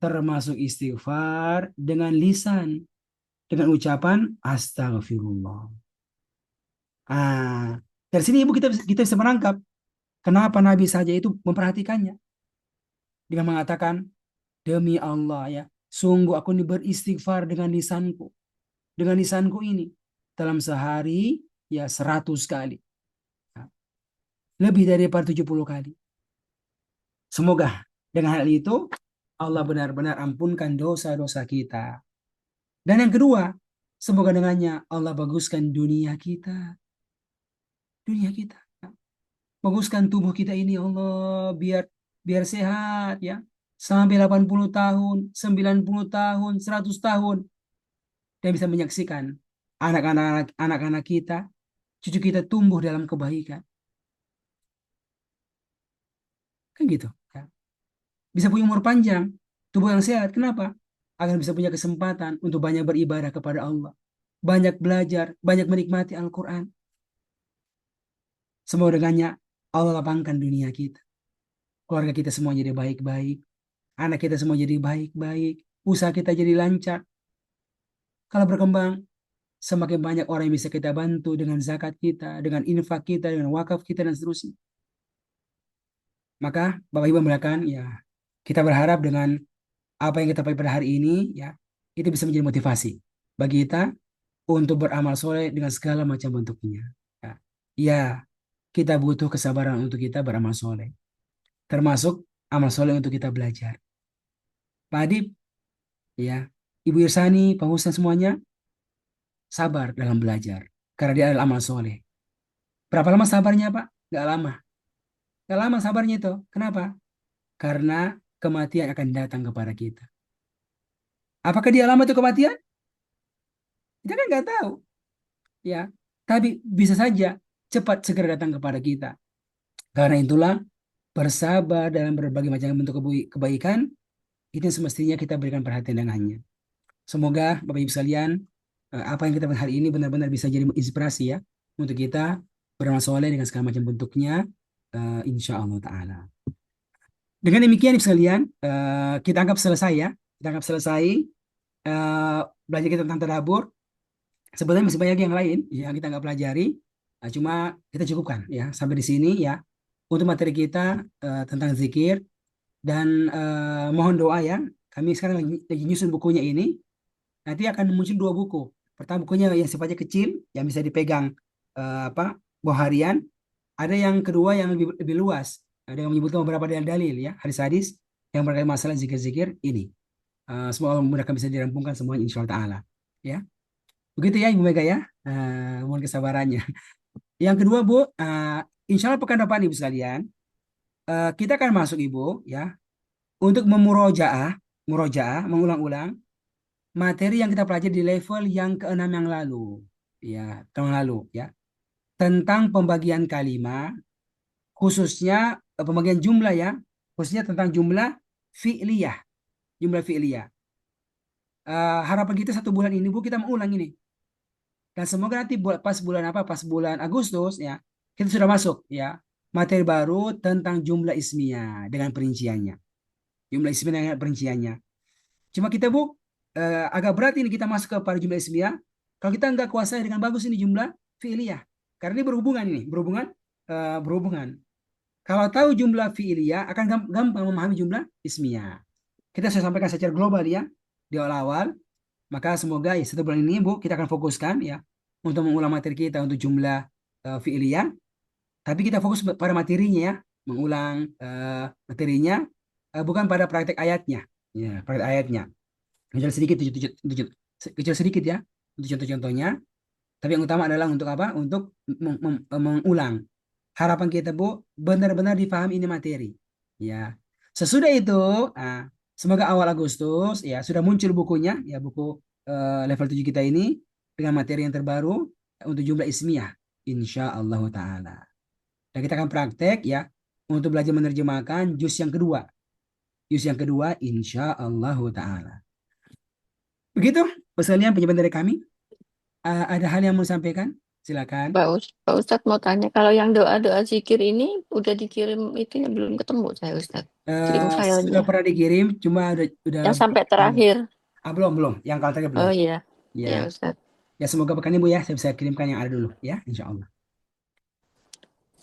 termasuk istighfar dengan lisan, dengan ucapan astagfirullah. Ah, dari sini ibu kita bisa menangkap kenapa Nabi saja itu memperhatikannya dengan mengatakan, demi Allah ya, sungguh aku ini beristighfar dengan lisanku ini dalam sehari ya 100 kali, ya, lebih daripada 70 kali. Semoga dengan hal itu Allah benar-benar ampunkan dosa-dosa kita. Dan yang kedua, semoga dengannya Allah baguskan dunia kita. Baguskan tubuh kita ini ya Allah, biar biar sehat ya. Sampai 80 tahun, 90 tahun, 100 tahun, dan bisa menyaksikan anak-anak kita, cucu kita tumbuh dalam kebaikan. Kan gitu ya. Bisa punya umur panjang, tubuh yang sehat. Kenapa? Agar bisa punya kesempatan untuk banyak beribadah kepada Allah, banyak belajar, banyak menikmati Al-Quran. Semoga dengannya Allah lapangkan dunia kita, keluarga kita semua jadi baik-baik, anak kita semua jadi baik-baik, usaha kita jadi lancar. Kalau berkembang, semakin banyak orang yang bisa kita bantu dengan zakat kita, dengan infak kita, dengan wakaf kita, dan seterusnya. Maka, Bapak Ibu melakukan, ya, kita berharap dengan apa yang kita pakai pada hari ini, ya, itu bisa menjadi motivasi bagi kita untuk beramal soleh dengan segala macam bentuknya. Ya, ya, kita butuh kesabaran untuk kita beramal soleh, termasuk amal soleh untuk kita belajar. Pak Adib, ya, Ibu Irsani, Pak Hussein semuanya sabar dalam belajar karena dia adalah amal soleh. Berapa lama sabarnya Pak? Gak lama. Gak lama sabarnya itu. Kenapa? Karena kematian akan datang kepada kita. Apakah dia lama itu kematian? Kita kan nggak tahu. Ya, tapi bisa saja cepat segera datang kepada kita. Karena itulah bersabar dalam berbagai macam bentuk kebaikan itu semestinya kita berikan perhatian dengannya. Semoga Bapak Ibu sekalian, apa yang kita bahas hari ini benar-benar bisa jadi inspirasi ya untuk kita beramal soleh dengan segala macam bentuknya, insya Allah Taala. Dengan demikian Ibu sekalian, kita anggap selesai ya. Kita anggap selesai belajar kita tentang tadabbur. Sebenarnya masih banyak yang lain yang kita nggak pelajari, cuma kita cukupkan ya sampai di sini ya untuk materi kita tentang zikir, dan mohon doa ya. Kami sekarang lagi nyusun bukunya ini. Nanti akan muncul dua buku. Pertama bukunya yang sifatnya kecil, yang bisa dipegang apa buah harian. Ada yang kedua yang lebih luas. Ada yang menyebutkan beberapa dalil-dalil ya, hadis-hadis yang berkaitan masalah zikir-zikir ini. Semoga Allah memudahkan bisa dirampungkan semuanya insya Allah Ta'ala. Ya. Begitu ya Ibu Mega ya. Mohon kesabarannya. Yang kedua Bu, insya Allah pekan depan Ibu sekalian, kita akan masuk Ibu ya untuk murojaah, mengulang-ulang materi yang kita pelajari di level yang keenam yang lalu, ya, tahun lalu, ya, tentang pembagian kalimat, khususnya pembagian jumlah ya, khususnya tentang fi'liyah, jumlah fi'liyah. Harapan kita 1 bulan ini Bu kita mengulang ini, dan semoga nanti pas bulan apa, pas bulan Agustus ya, kita sudah masuk ya materi baru tentang jumlah ismiyah dengan perinciannya, jumlah ismiyah dengan perinciannya. Cuma kita Bu agak berat ini kita masuk ke pada jumlah ismiyah. Kalau kita nggak kuasai dengan bagus ini jumlah fi'liyah. Karena ini berhubungan ini, berhubungan. Kalau tahu jumlah fi'liyah akan gampang memahami jumlah ismiyah. Kita sudah sampaikan secara global ya di awal-awal. Maka semoga ya satu bulan ini Bu kita akan fokuskan ya untuk mengulang materi kita untuk jumlah fi'liyah. Tapi kita fokus pada materinya ya, mengulang materinya bukan pada praktek ayatnya. Ya, praktek ayatnya. Kecil sedikit, kecil sedikit ya untuk contoh-contohnya. Tapi yang utama adalah untuk apa? Untuk mengulang. Harapan kita Bu benar-benar dipahami ini materi. Ya. Sesudah itu, semoga awal Agustus ya sudah muncul bukunya ya buku level 7 kita ini dengan materi yang terbaru untuk jumlah ismiyah insya Allah taala. Dan kita akan praktek ya untuk belajar menerjemahkan juz yang kedua. Juz yang kedua insya Allah taala. Begitu pesannya penjelasan dari kami. Ada hal yang mau disampaikan? Silakan. Pak Ustadz mau tanya, kalau yang doa-doa zikir ini udah dikirim itunya belum ketemu saya Ustadz. Kirim Sudah filenya. pernah dikirim, cuma udah Yang sampai terakhir. belum. Yang kalau terakhir belum. Oh iya, Ya. ya Ustadz. Ya semoga pekan ini Bu ya, saya bisa kirimkan yang ada dulu ya, insya Allah.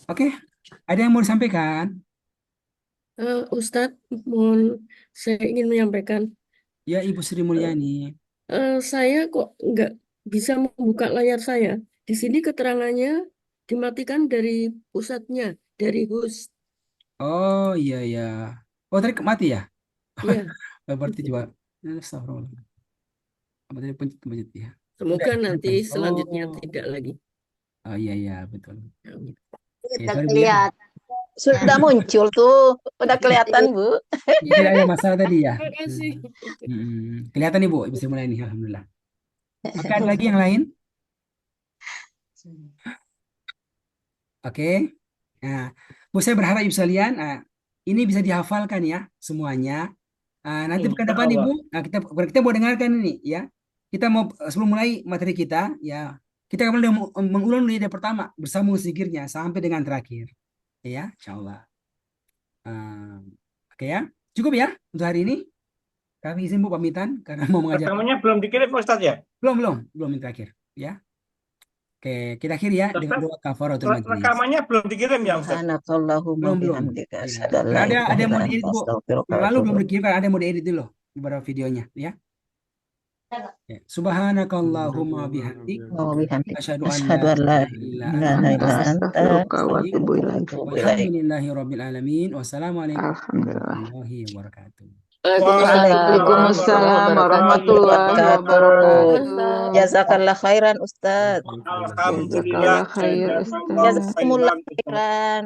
Oke, ada yang mau disampaikan? Ustadz, mohon saya ingin menyampaikan, Ya Ibu Sri Mulyani. saya kok nggak bisa membuka layar saya. Di sini keterangannya dimatikan dari pusatnya, dari host. Oh iya. Oh tadi mati ya? Iya, Berarti coba. Astagfirullah. Tadi pencet ya. semoga Udah, nanti kelihatan. selanjutnya Oh. tidak lagi. Oh iya betul. Amin. Ya, Sudah sorry Bu ya. kelihatan. Sudah muncul tuh, udah kelihatan Bu. Ya, tidak ada masalah tadi ya. Terima kasih. Kelihatan nih Bu, Ibu Sri Mulyani, alhamdulillah. Oke, ada lagi yang lain? Oke. Nah, Bu saya berharap Ibu sekalian ini bisa dihafalkan ya semuanya. Nanti pekan depan Ibu, kita mau dengarkan ini ya. Kita mau sebelum mulai materi kita ya, kita akan mengulang dari pertama bersambung zikirnya sampai dengan terakhir. Ya, insya Allah. Oke ya, cukup ya untuk hari ini. Kami izin Bu pamitan karena mau mengajar. Rekamannya belum dikirim Ustadz ya? Belum yang terakhir ya. Oke, kita akhiri ya dengan doa kafaratul majlis. Rekamannya belum dikirim ya Ustadz? Subhanakallahumma Belum. bihamdika Ya. asyhadu an la Karena ilaha ada yang illa mau anta diedit Bu. astaghfiruka wa Yang lalu atubu belum ilaik. dikirim, ada yang mau diedit dulu beberapa videonya ya. Ya. Subhanakallahumma bihamdik Wa bihamdika asyhadu an asyhadu la an la ilaha illa ilaha illa anta Astaghfiruka wa astaghfiruka atubu wa ilaik. atubu ilaik. walhamdulillahi rabbil alamin. Wassalamualaikum Alhamdulillah. warahmatullahi wabarakatuh. Waalaikumsalam warahmatullahi wabarakatuh. Jazakallah khairan Ustaz. Alhamdulillah. Jazakallah khair, Ustaz. Jazakumullah khairan.